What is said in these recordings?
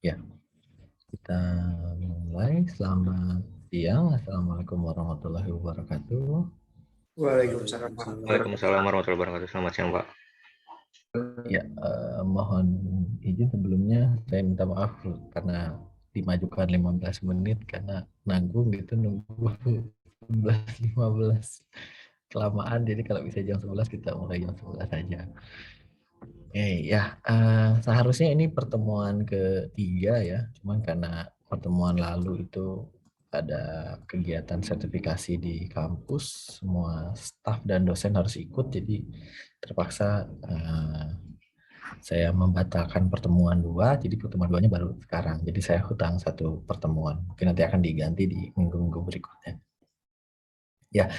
Ya, kita mulai. Selamat siang. Assalamualaikum warahmatullahi wabarakatuh. Waalaikumsalam warahmatullahi wabarakatuh. Waalaikumsalam warahmatullahi wabarakatuh. Selamat siang, Pak. Ya, mohon izin sebelumnya saya minta maaf karena dimajukan 15 menit karena nanggung gitu nunggu 11.15 kelamaan. Jadi kalau bisa jam 11 kita mulai jam 11 saja. Seharusnya ini pertemuan ketiga ya, cuman karena pertemuan lalu itu ada kegiatan sertifikasi di kampus, semua staf dan dosen harus ikut, jadi terpaksa saya membatalkan pertemuan dua, jadi pertemuan duanya baru sekarang, jadi saya hutang satu pertemuan, mungkin nanti akan diganti di minggu-minggu berikutnya. Ya,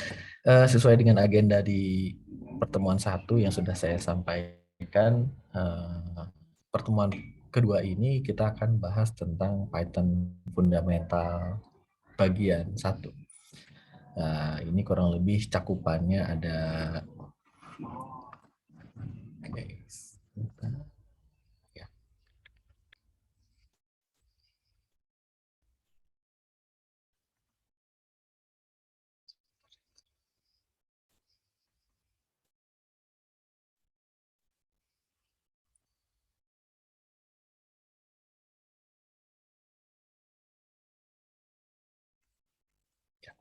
sesuai dengan agenda di pertemuan satu yang sudah saya sampaikan, pertemuan kedua ini kita akan bahas tentang Python fundamental bagian 1. Nah, ini kurang lebih cakupannya ada ya.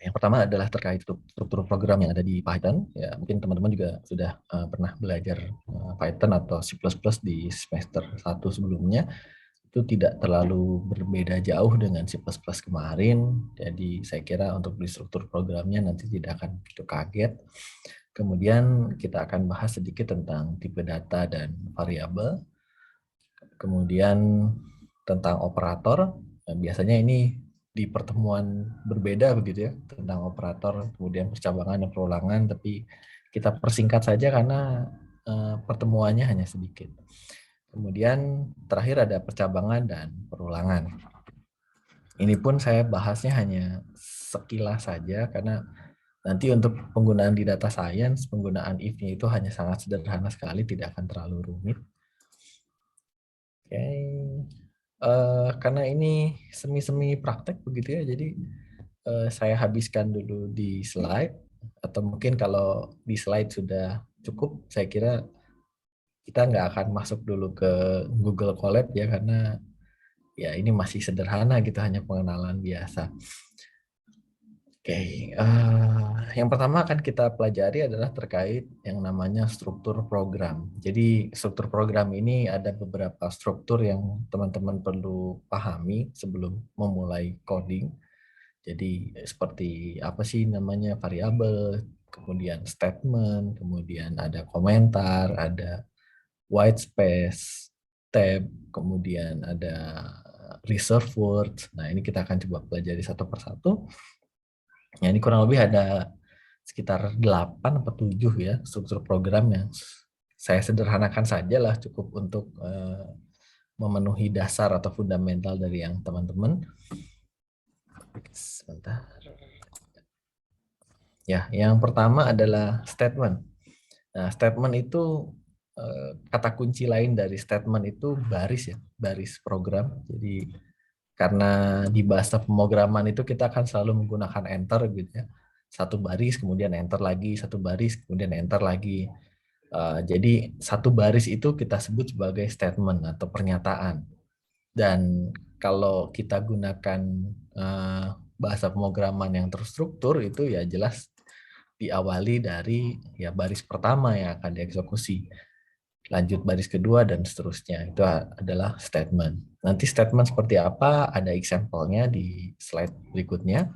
Yang pertama adalah terkait struktur program yang ada di Python. Ya, mungkin teman-teman juga sudah pernah belajar Python atau C++ di semester 1 sebelumnya. Itu tidak terlalu berbeda jauh dengan C++ kemarin. Jadi saya kira untuk di struktur programnya nanti tidak akan begitu kaget. Kemudian kita akan bahas sedikit tentang tipe data dan variabel. Kemudian tentang operator. Nah, biasanya ini di pertemuan berbeda begitu ya, tentang operator, kemudian percabangan dan perulangan, tapi kita persingkat saja karena pertemuannya hanya sedikit. Kemudian terakhir ada percabangan dan perulangan. Ini pun saya bahasnya hanya sekilas saja karena nanti untuk penggunaan di data science, penggunaan if-nya itu hanya sangat sederhana sekali, tidak akan terlalu rumit. Oke. Karena ini semi-semi praktek begitu ya, jadi saya habiskan dulu di slide, atau mungkin kalau di slide sudah cukup, saya kira kita nggak akan masuk dulu ke Google Colab ya, karena ya ini masih sederhana gitu, hanya pengenalan biasa. Oke, yang pertama akan kita pelajari adalah terkait yang namanya struktur program. Jadi struktur program ini ada beberapa struktur yang teman-teman perlu pahami sebelum memulai coding. Jadi seperti apa sih namanya variabel, kemudian statement, kemudian ada komentar, ada white space, tab, kemudian ada reserve word. Nah, ini kita akan coba pelajari satu persatu. Ya, ini kurang lebih ada sekitar 8 atau 7 ya struktur program yang saya sederhanakan saja lah, cukup untuk memenuhi dasar atau fundamental dari yang teman-teman. Sebentar. Ya, yang pertama adalah statement. Nah, statement itu kata kunci lain dari statement itu baris ya, baris program. Jadi karena di bahasa pemrograman itu kita akan selalu menggunakan enter gitu ya. Satu baris, kemudian enter lagi, satu baris, kemudian enter lagi. Jadi satu baris itu kita sebut sebagai statement atau pernyataan. Dan kalau kita gunakan bahasa pemrograman yang terstruktur itu ya jelas diawali dari ya baris pertama yang akan dieksekusi, lanjut baris kedua dan seterusnya. Itu adalah statement. Nanti statement seperti apa ada example-nya di slide berikutnya.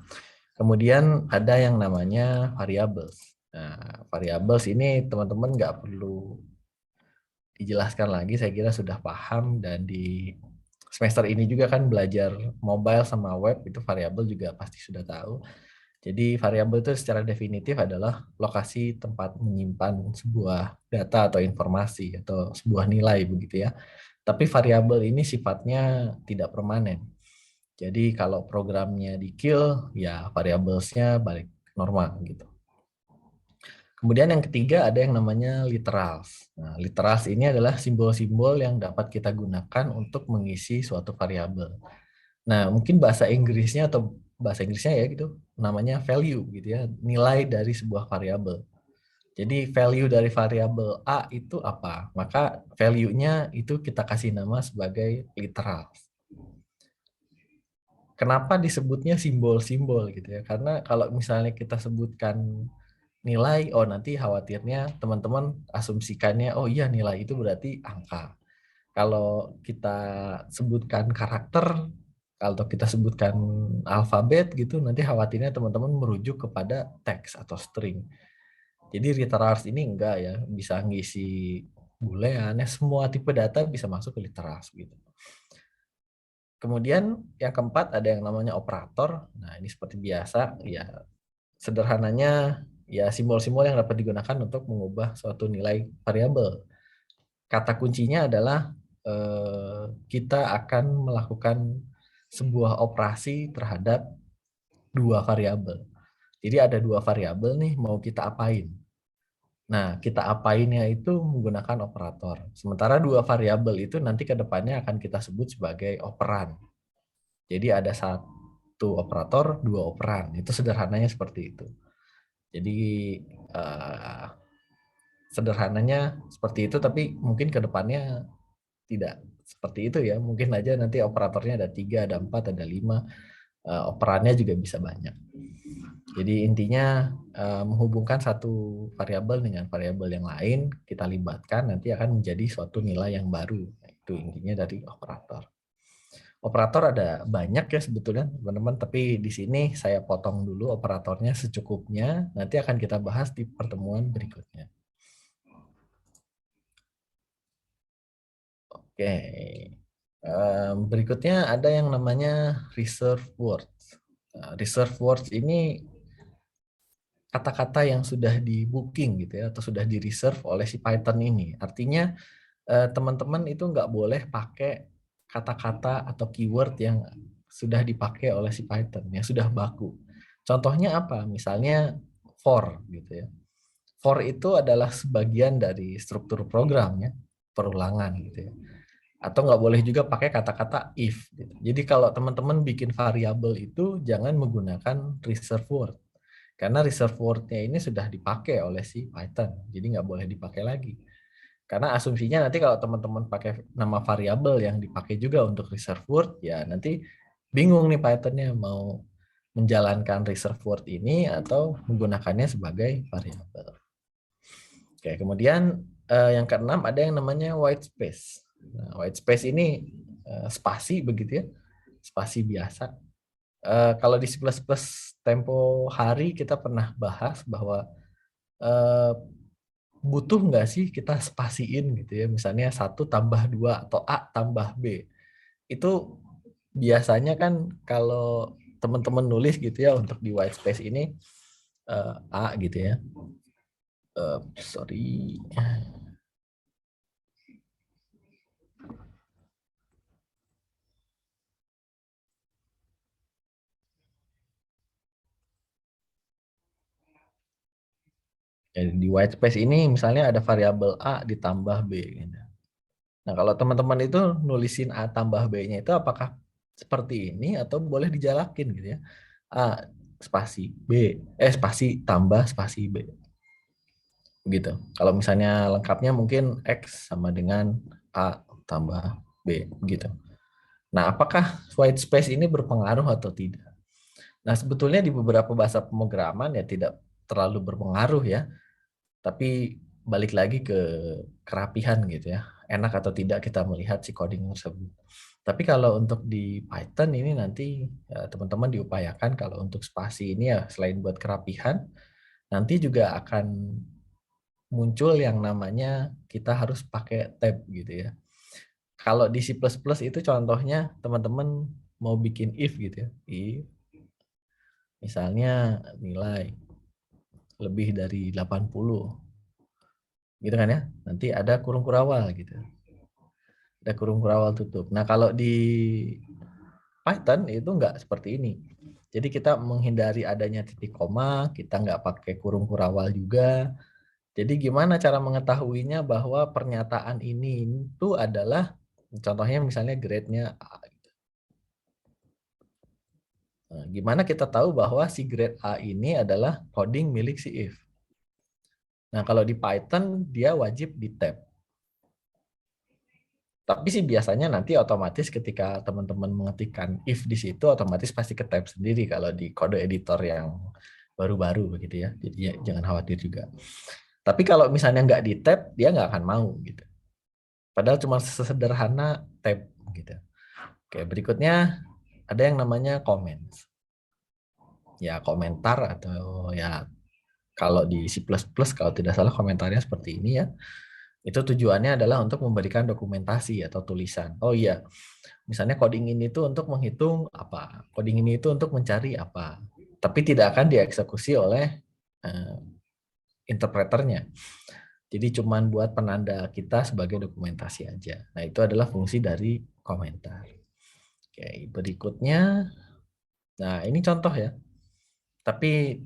Kemudian ada yang namanya variables. Nah, variables ini teman-teman nggak perlu dijelaskan lagi, saya kira sudah paham, dan di semester ini juga kan belajar mobile sama web, itu variabel juga pasti sudah tahu. Jadi variabel itu secara definitif adalah lokasi tempat menyimpan sebuah data atau informasi atau sebuah nilai begitu ya. Tapi variabel ini sifatnya tidak permanen. Jadi kalau programnya di kill, ya variablesnya balik normal gitu. Kemudian yang ketiga ada yang namanya literals. Nah, literals ini adalah simbol-simbol yang dapat kita gunakan untuk mengisi suatu variabel. Nah, mungkin bahasa Inggrisnya atau bahasa Inggrisnya ya gitu, namanya value gitu ya, nilai dari sebuah variabel. Jadi value dari variabel A itu apa? Maka value-nya itu kita kasih nama sebagai literals. Kenapa disebutnya simbol-simbol gitu ya? Karena kalau misalnya kita sebutkan nilai, oh nanti khawatirnya teman-teman asumsikannya, oh iya nilai itu berarti angka. Kalau kita sebutkan karakter, kalau kita sebutkan alfabet gitu, nanti khawatirnya teman-teman merujuk kepada teks atau string. Jadi literals ini enggak ya, bisa ngisi boolean, ya semua tipe data bisa masuk ke literals gitu. Kemudian yang keempat ada yang namanya operator. Nah, ini seperti biasa ya, sederhananya ya simbol-simbol yang dapat digunakan untuk mengubah suatu nilai variabel. Kata kuncinya adalah kita akan melakukan sebuah operasi terhadap dua variabel. Jadi ada dua variabel nih, mau kita apain. Nah, kita apainnya itu menggunakan operator. Sementara dua variabel itu nanti ke depannya akan kita sebut sebagai operan. Jadi ada satu operator, dua operan. Itu sederhananya seperti itu. Jadi sederhananya seperti itu, tapi mungkin ke depannya tidak seperti itu ya. Mungkin aja nanti operatornya ada 3, ada 4, ada 5. Operannya juga bisa banyak. Jadi intinya menghubungkan satu variabel dengan variabel yang lain, kita libatkan, nanti akan menjadi suatu nilai yang baru. Itu intinya dari operator. Operator ada banyak ya sebetulnya teman-teman, tapi di sini saya potong dulu operatornya secukupnya, nanti akan kita bahas di pertemuan berikutnya. Oke, berikutnya ada yang namanya reserve words. Reserve words ini kata-kata yang sudah di booking gitu ya, atau sudah di reserve oleh si Python ini. Artinya teman-teman itu nggak boleh pakai kata-kata atau keyword yang sudah dipakai oleh si Python, yang sudah baku. Contohnya apa? Misalnya for gitu ya. For itu adalah sebagian dari struktur program ya, perulangan gitu ya. Atau nggak boleh juga pakai kata-kata if. Gitu. Jadi kalau teman-teman bikin variabel itu jangan menggunakan reserve word. Karena reserve word-nya ini sudah dipakai oleh si Python. Jadi nggak boleh dipakai lagi. Karena asumsinya nanti kalau teman-teman pakai nama variabel yang dipakai juga untuk reserve word, ya nanti bingung nih Python-nya mau menjalankan reserve word ini atau menggunakannya sebagai variabel. Oke, kemudian yang keenam ada yang namanya white space. Nah, white space ini spasi begitu ya, spasi biasa. Kalau di C++ tempo hari kita pernah bahas bahwa butuh nggak sih kita spasiin gitu ya, misalnya 1 tambah 2 atau A tambah B. Itu biasanya kan kalau teman-teman nulis gitu ya untuk di white space ini A gitu ya. Sorry. Jadi di white space ini misalnya ada variabel A ditambah B. Gitu. Nah kalau teman-teman itu nulisin A tambah B-nya itu apakah seperti ini atau boleh dijalakin gitu ya. A spasi B, spasi tambah spasi B. Begitu. Kalau misalnya lengkapnya mungkin X sama dengan A tambah B. Begitu. Nah apakah white space ini berpengaruh atau tidak? Nah sebetulnya di beberapa bahasa pemrograman ya tidak terlalu berpengaruh ya. Tapi balik lagi ke kerapihan gitu ya. Enak atau tidak kita melihat si coding tersebut. Tapi kalau untuk di Python ini nanti ya, teman-teman diupayakan kalau untuk spasi ini ya selain buat kerapihan, nanti juga akan muncul yang namanya kita harus pakai tab gitu ya. Kalau di C++ itu contohnya teman-teman mau bikin if gitu ya. If misalnya nilai lebih dari 80 gitu kan ya, nanti ada kurung kurawal gitu, ada kurung kurawal tutup. Nah kalau di Python itu nggak seperti ini, Jadi kita menghindari adanya titik koma, kita nggak pakai kurung kurawal juga. Jadi gimana cara mengetahuinya bahwa pernyataan ini itu adalah, contohnya misalnya grade-nya A. Nah, gimana kita tahu bahwa si grade A ini adalah coding milik si if? Nah, kalau di Python dia wajib di tab. Tapi sih biasanya nanti otomatis ketika teman-teman mengetikkan if di situ otomatis pasti ke tab sendiri kalau di kode editor yang baru-baru begitu ya. Jadi ya, jangan khawatir juga. Tapi kalau misalnya nggak di tab, dia nggak akan mau gitu. Padahal cuma sesederhana tab gitu. Oke, berikutnya ada yang namanya comments. Ya komentar atau ya kalau di C++ kalau tidak salah komentarnya seperti ini ya. Itu tujuannya adalah untuk memberikan dokumentasi atau tulisan. Oh iya, misalnya coding ini tuh untuk menghitung apa, coding ini itu untuk mencari apa. Tapi tidak akan dieksekusi oleh interpreternya. Jadi cuman buat penanda kita sebagai dokumentasi aja. Nah, itu adalah fungsi dari komentar. Oke, berikutnya. Nah, ini contoh ya. Tapi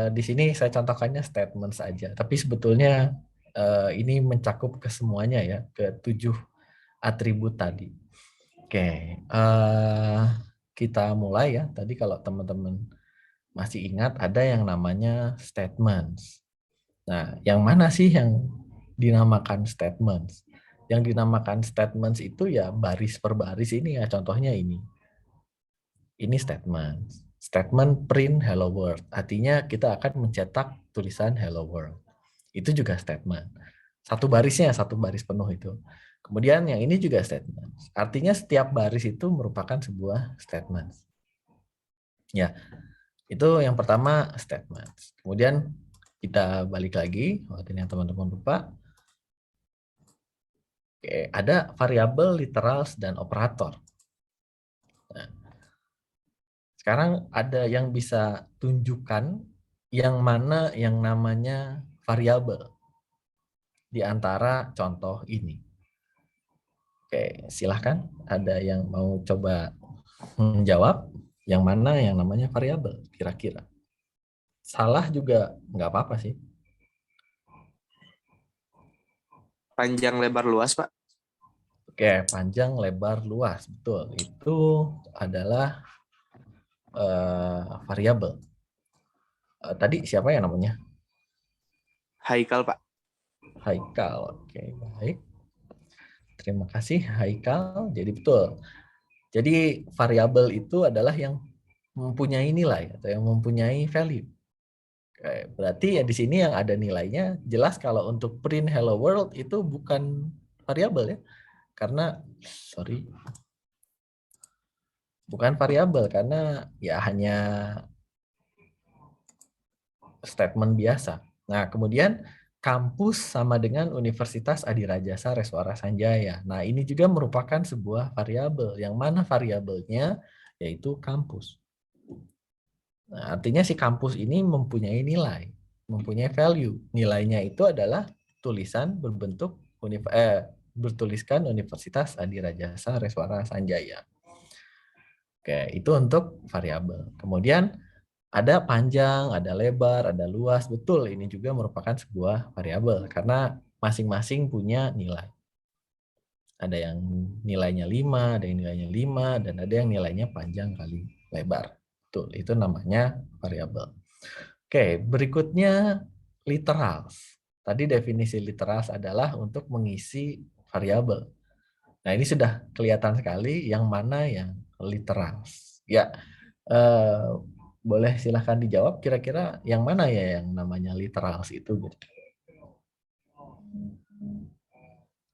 di sini saya contohkannya statement saja. Tapi sebetulnya ini mencakup ke semuanya ya, ke 7 atribut tadi. Oke, kita mulai ya. Tadi kalau teman-teman masih ingat ada yang namanya statements. Nah, yang mana sih yang dinamakan statements? Yang dinamakan statements itu ya baris per baris ini ya, contohnya ini. Ini statement. Statement print hello world. Artinya kita akan mencetak tulisan hello world. Itu juga statement. Satu barisnya, satu baris penuh itu. Kemudian yang ini juga statement. Artinya setiap baris itu merupakan sebuah statement. Ya, itu yang pertama statement. Kemudian kita balik lagi, waktu ini yang teman-teman lupa. Oke, ada variabel, literals, dan operator. Nah, sekarang ada yang bisa tunjukkan yang mana yang namanya variabel di antara contoh ini. Oke, silahkan. Ada yang mau coba menjawab yang mana yang namanya variabel kira-kira. Salah juga nggak apa-apa sih. Panjang lebar luas, Pak. Oke, panjang, lebar, luas. Betul. Itu adalah variabel. Tadi siapa ya namanya? Haikal, Pak. Haikal. Oke, baik. Terima kasih Haikal. Jadi betul. Jadi variabel itu adalah yang mempunyai nilai atau yang mempunyai value. Oke, berarti ya di sini yang ada nilainya jelas kalau untuk print hello world itu bukan variabel ya. Karena bukan variabel karena ya hanya statement biasa. Nah, kemudian kampus sama dengan Universitas Adirajasa Reswara Sanjaya. Nah, ini juga merupakan sebuah variabel. Yang mana variabelnya yaitu kampus. Nah, artinya si kampus ini mempunyai nilai, mempunyai value. Nilainya itu adalah tulisan bertuliskan Universitas Adirajasa Reswara Sanjaya. Oke, itu untuk variabel. Kemudian ada panjang, ada lebar, ada luas. Betul, ini juga merupakan sebuah variabel karena masing-masing punya nilai. Ada yang nilainya 5, ada yang nilainya 5, dan ada yang nilainya panjang kali lebar. Betul, itu namanya variabel. Oke, berikutnya literals. Tadi definisi literals adalah untuk mengisi variabel. Nah, ini sudah kelihatan sekali yang mana yang literals. Ya, boleh silahkan dijawab kira-kira yang mana ya yang namanya literals itu.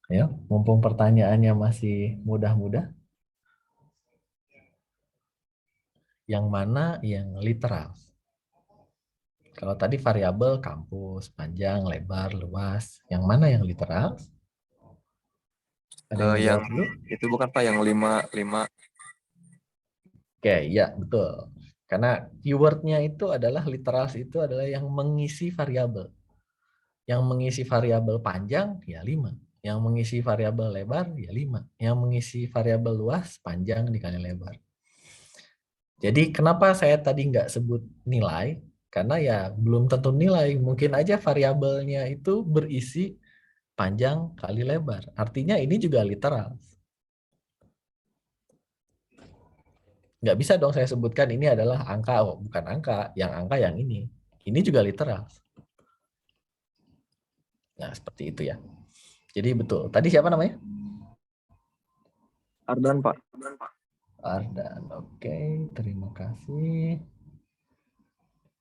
Ya, mumpung pertanyaannya masih mudah-mudah. Yang mana yang literals? Kalau tadi variabel kampus, panjang, lebar, luas. Yang mana yang literals? Ada yang jawab dulu? Itu bukan Pak yang 5. Oke, ya betul. Karena keywordnya itu adalah literals itu adalah yang mengisi variabel. Yang mengisi variabel panjang ya 5. Yang mengisi variabel lebar ya 5. Yang mengisi variabel luas panjang dikali lebar. Jadi kenapa saya tadi nggak sebut nilai? Karena ya belum tentu nilai. Mungkin aja variabelnya itu berisi panjang kali lebar. Artinya ini juga literal. Nggak bisa dong saya sebutkan ini adalah angka. Oh, bukan angka. Yang angka yang ini. Ini juga literal. Nah, seperti itu ya. Jadi betul. Tadi siapa namanya? Ardan, Pak. Ardan. Oke, terima kasih.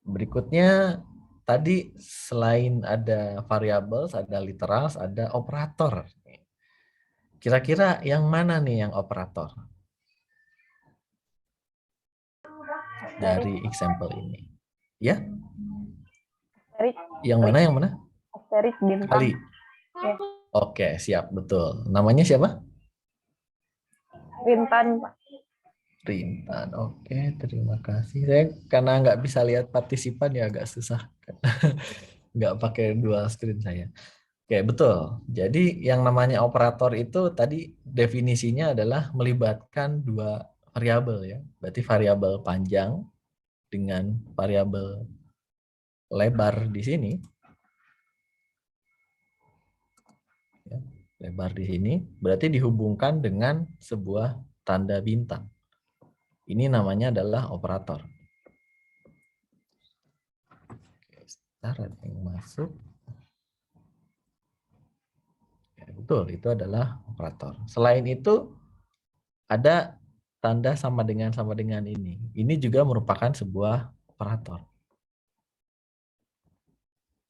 Berikutnya tadi selain ada variables, ada literals, ada operator. Kira-kira yang mana nih yang operator dari example ini? Ya, Asteris, yang mana yang mana? asteris bintang. Kali. Ya. Oke, siap, betul. Namanya siapa? Rintan, Pak. Rintan. Oke, terima kasih. Saya karena nggak bisa lihat partisipan ya agak susah. Nggak pakai dual screen saya. Oke, betul. Jadi yang namanya operator itu tadi definisinya adalah melibatkan dua variabel ya. Berarti variabel panjang dengan variabel lebar di sini. Ya, lebar di sini berarti dihubungkan dengan sebuah tanda bintang. Ini namanya adalah operator. Oke, sebentar ada yang masuk. Ya, betul, itu adalah operator. Selain itu ada tanda sama dengan ini. Ini juga merupakan sebuah operator.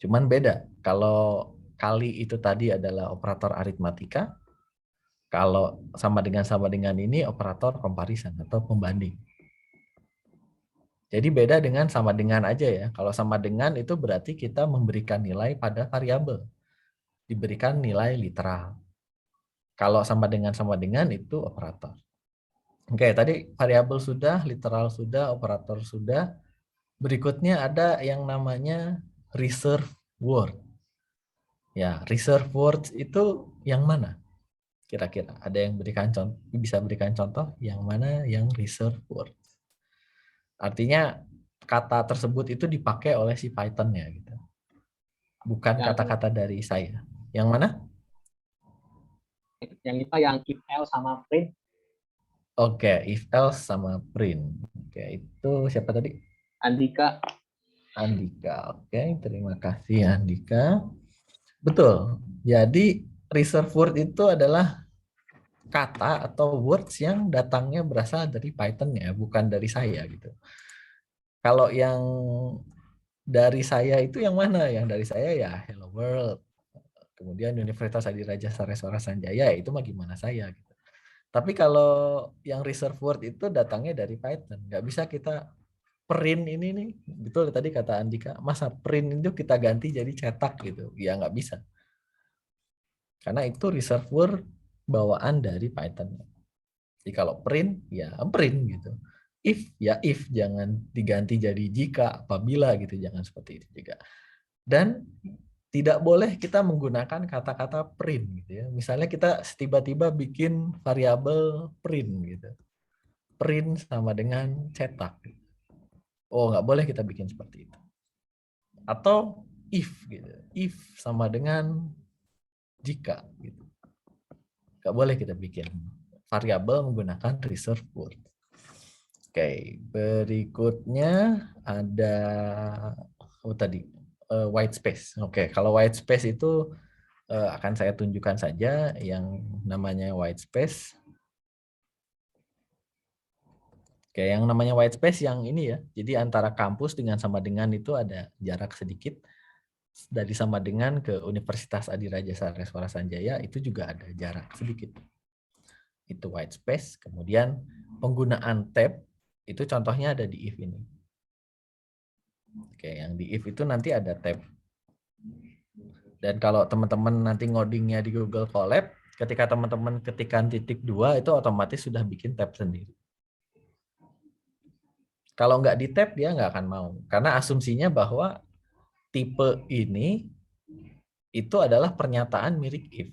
Cuman beda. Kalau kali itu tadi adalah operator aritmatika, kalau sama dengan ini operator comparison atau pembanding. Jadi beda dengan sama dengan aja ya. Kalau sama dengan itu berarti kita memberikan nilai pada variabel. Diberikan nilai literal. Kalau sama dengan itu operator. Oke, tadi variabel sudah, literal sudah, operator sudah. Berikutnya ada yang namanya reserve word. Ya, reserve words itu yang mana? Kira-kira ada yang bisa berikan contoh yang mana yang reserve word? Artinya kata tersebut itu dipakai oleh si Python-nya gitu. Bukan kata-kata dari saya. Yang mana? Yang itu yang if else sama print. Oke, if else sama print. Oke, itu siapa tadi? Andika. Andika. Oke, terima kasih Andika. Betul. Jadi reserve word itu adalah kata atau words yang datangnya berasal dari Python ya, bukan dari saya gitu. Kalau yang dari saya itu yang mana? Yang dari saya ya Hello World. Kemudian Universitas Adiraja Sareswara Sanjaya itu mah gimana saya gitu. Tapi kalau yang reserve word itu datangnya dari Python. Nggak bisa kita print ini nih. Betul tadi kata Andika. Masa print itu kita ganti jadi cetak gitu. Ya nggak bisa. Karena itu reserve word bawaan dari Python. Jadi kalau print, ya print gitu. If, ya if. Jangan diganti jadi jika, apabila gitu. Jangan seperti itu juga. Dan tidak boleh kita menggunakan kata-kata print gitu ya. Misalnya kita tiba-tiba bikin variabel print gitu. Print sama dengan cetak. Oh, nggak boleh kita bikin seperti itu. Atau if gitu. If sama dengan jika gitu. Nggak boleh kita bikin variabel menggunakan reserve word. Oke, berikutnya ada tadi white space. Oke, kalau white space itu akan saya tunjukkan saja yang namanya white space. Oke, yang namanya white space yang ini ya. Jadi antara kampus dengan sama dengan itu ada jarak sedikit. Dari sama dengan ke Universitas Adiraja Sareswara Sanjaya itu juga ada jarak sedikit. Itu white space. Kemudian penggunaan tab itu contohnya ada di if ini. Oke, yang di if itu nanti ada tab. Dan kalau teman-teman nanti ngodingnya di Google Colab, ketika teman-teman ketikkan .2 itu otomatis sudah bikin tab sendiri. Kalau nggak di tab dia nggak akan mau. Karena asumsinya bahwa tipe ini itu adalah pernyataan mirip if.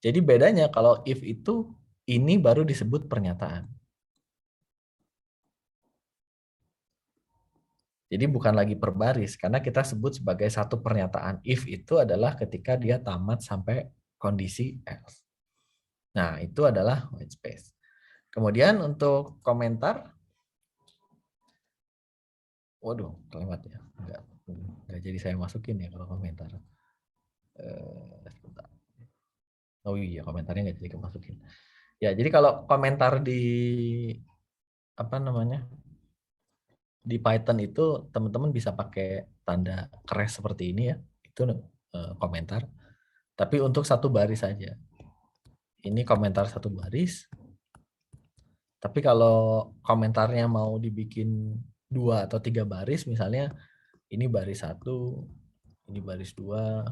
Jadi bedanya kalau if itu ini baru disebut pernyataan. Jadi bukan lagi per baris, karena kita sebut sebagai satu pernyataan. If itu adalah ketika dia tamat sampai kondisi else. Nah, itu adalah white space. Kemudian untuk komentar, waduh, kelewat ya. Enggak jadi saya masukin ya kalau komentar. Oh iya, komentarnya nggak jadi masukin. Ya, jadi kalau komentar di apa namanya di Python itu teman-teman bisa pakai tanda keres seperti ini ya, itu komentar. Tapi untuk satu baris saja. Ini komentar satu baris. Tapi kalau komentarnya mau dibikin 2 atau 3 baris, misalnya ini baris 1, ini baris 2.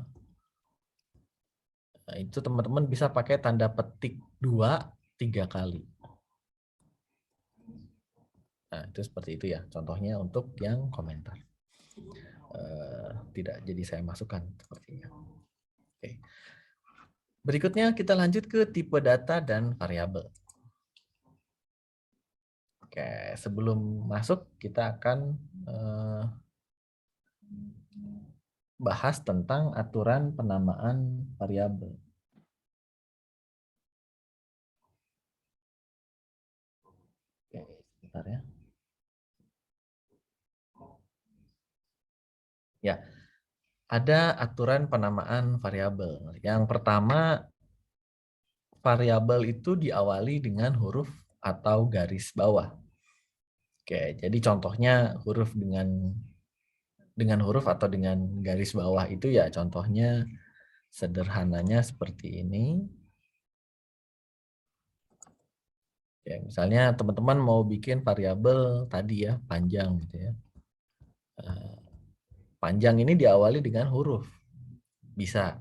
Nah, itu teman-teman bisa pakai tanda petik 2, 3 kali. Nah, itu seperti itu ya. Contohnya untuk yang komentar. Tidak jadi saya masukkan sepertinya. Oke. Berikutnya kita lanjut ke tipe data dan variabel. Oke, sebelum masuk kita akan bahas tentang aturan penamaan variabel. Oke, sebentar ya. Ya, ada aturan penamaan variabel. Yang pertama, variabel itu diawali dengan huruf atau garis bawah. Oke, jadi contohnya huruf dengan huruf atau dengan garis bawah itu ya contohnya sederhananya seperti ini. Ya, misalnya teman-teman mau bikin variabel tadi ya, panjang gitu ya. Panjang ini diawali dengan huruf. Bisa.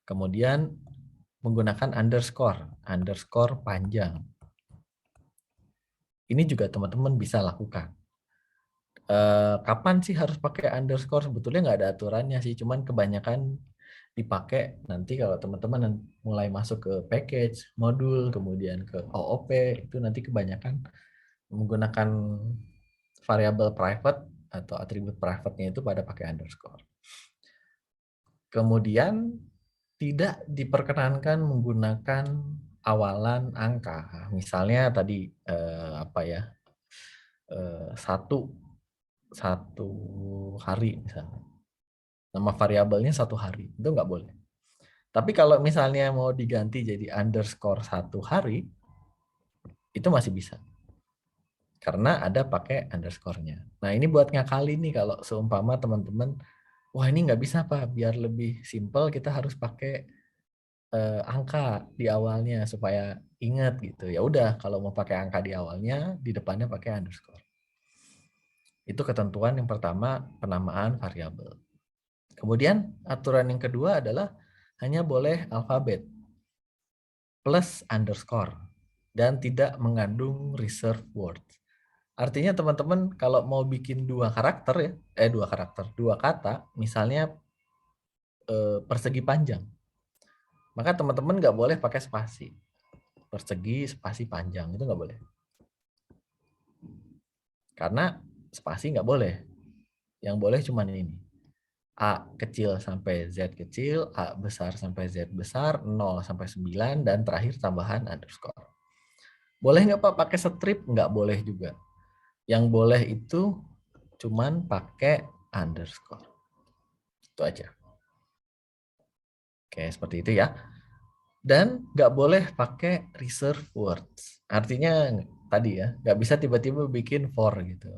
Kemudian menggunakan underscore panjang. Ini juga teman-teman bisa lakukan. Kapan sih harus pakai underscore? Sebetulnya nggak ada aturannya sih, cuman kebanyakan dipakai nanti kalau teman-teman mulai masuk ke package, modul, kemudian ke OOP, itu nanti kebanyakan menggunakan variabel private atau atribut private-nya itu pada pakai underscore. Kemudian tidak diperkenankan menggunakan awalan angka. Misalnya tadi satu hari misalnya. Nama variabelnya 1 hari, itu nggak boleh. Tapi kalau misalnya mau diganti jadi underscore 1 hari, itu masih bisa. Karena ada pakai underscore-nya. Nah, ini buat ngakali nih kalau seumpama teman-teman, wah ini nggak bisa Pak, biar lebih simple kita harus pakai angka di awalnya supaya ingat gitu. Ya udah, kalau mau pakai angka di awalnya, di depannya pakai underscore. Itu ketentuan yang pertama, penamaan variabel. Kemudian aturan yang kedua adalah hanya boleh alfabet plus underscore dan tidak mengandung reserve word. Artinya teman-teman kalau mau bikin 2 karakter ya, 2 kata, misalnya persegi panjang, maka teman-teman nggak boleh pakai spasi. Persegi, spasi panjang, itu nggak boleh. Karena spasi nggak boleh. Yang boleh cuma ini. A kecil sampai Z kecil, A besar sampai Z besar, 0 sampai 9, dan terakhir tambahan underscore. Boleh nggak Pak pakai strip? Nggak boleh juga. Yang boleh itu cuman pakai underscore. Itu aja. Oke, seperti itu ya. Dan nggak boleh pakai reserve words. Artinya tadi ya, nggak bisa tiba-tiba bikin for gitu.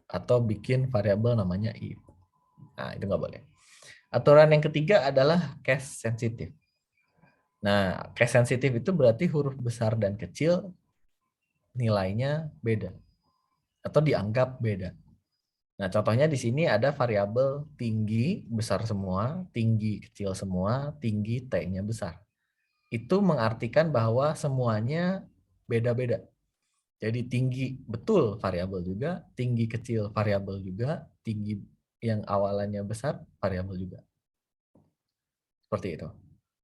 Atau bikin variabel namanya if. Nah, itu nggak boleh. Aturan yang ketiga adalah case sensitive. Nah, case sensitive itu berarti huruf besar dan kecil nilainya beda. Atau dianggap beda. Nah, contohnya di sini ada variabel tinggi besar semua, tinggi kecil semua, tinggi T-nya besar. Itu mengartikan bahwa semuanya beda-beda. Jadi tinggi betul variabel juga, tinggi kecil variabel juga, tinggi yang awalannya besar variabel juga. Seperti itu.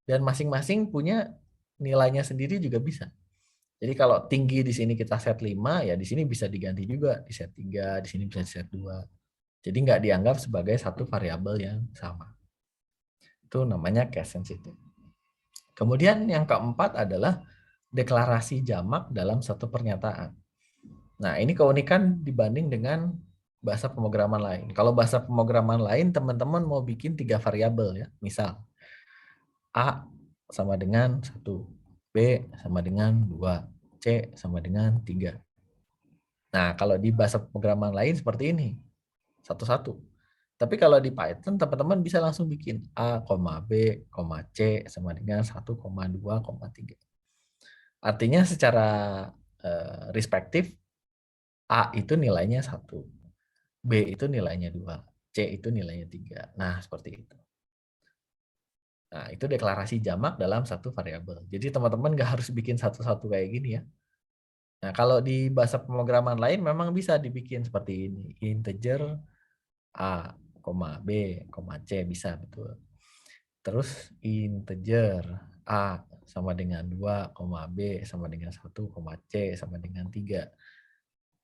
Dan masing-masing punya nilainya sendiri juga bisa. Jadi kalau tinggi di sini kita set 5, ya di sini bisa diganti juga di set 3, di sini bisa di set 2. Jadi nggak dianggap sebagai satu variabel yang sama. Itu namanya case sensitive. Kemudian yang keempat adalah deklarasi jamak dalam satu pernyataan. Nah, ini keunikan dibanding dengan bahasa pemrograman lain. Kalau bahasa pemrograman lain, teman-teman mau bikin 3 variabel ya. Misal, A sama dengan 1, B sama dengan 2, C sama dengan 3. Nah, kalau di bahasa pemrograman lain seperti ini, satu-satu. Tapi kalau di Python, teman-teman bisa langsung bikin A, B, C sama dengan 1, 2, 3. Artinya secara respektif, A itu nilainya 1, B itu nilainya 2, C itu nilainya 3. Nah, seperti itu. Nah, itu deklarasi jamak dalam satu variabel. Jadi teman-teman nggak harus bikin satu-satu kayak gini ya. Nah, kalau di bahasa pemrograman lain memang bisa dibikin seperti ini. Integer A, B, C bisa betul. Terus integer A sama dengan 2, B sama dengan 1, C sama dengan 3.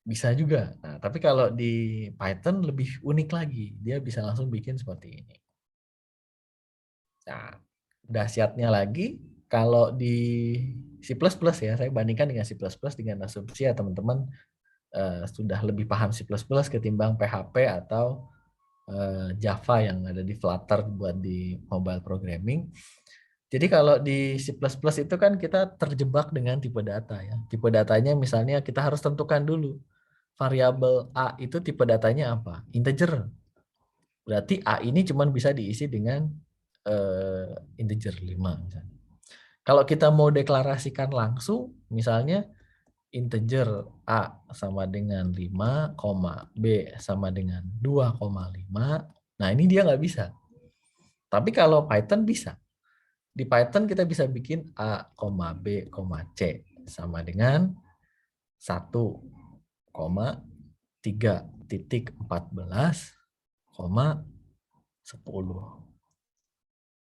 Bisa juga. Nah, tapi kalau di Python lebih unik lagi. Dia bisa langsung bikin seperti ini. Nah, dahsyatnya lagi, kalau di C++ ya, saya bandingkan dengan C++ dengan asumsi ya teman-teman sudah lebih paham C++ ketimbang PHP atau Java yang ada di Flutter buat di mobile programming. Jadi kalau di C++ itu kan kita terjebak dengan tipe data ya. Tipe datanya misalnya kita harus tentukan dulu variabel A itu tipe datanya apa? Integer. Berarti A ini cuma bisa diisi dengan integer 5 misalnya. Kalau kita mau deklarasikan langsung, misalnya integer A sama dengan 5, B sama dengan 2,5. Nah, ini dia nggak bisa. Tapi kalau Python bisa. Di Python kita bisa bikin A, B, C sama dengan 1,3.14, 10.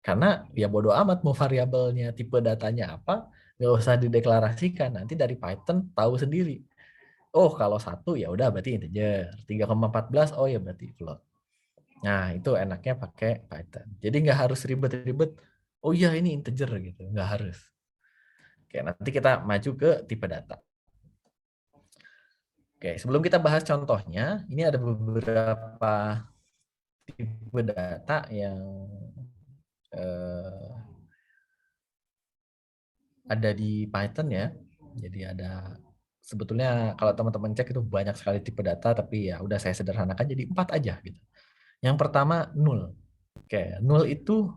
Karena ya bodo amat mau variabelnya tipe datanya apa, nggak usah dideklarasikan. Nanti dari Python tahu sendiri. Oh, kalau 1 ya udah berarti integer. 3,14 oh ya berarti float. Nah, itu enaknya pakai Python. Jadi nggak harus ribet-ribet. Oh iya ini integer gitu, nggak harus. Oke, nanti kita maju ke tipe data. Oke, sebelum kita bahas contohnya, ini ada beberapa tipe data yang ada di Python ya. Jadi ada sebetulnya kalau teman-teman cek itu banyak sekali tipe data, tapi ya udah saya sederhanakan jadi 4 aja gitu. Yang pertama null. Oke, null itu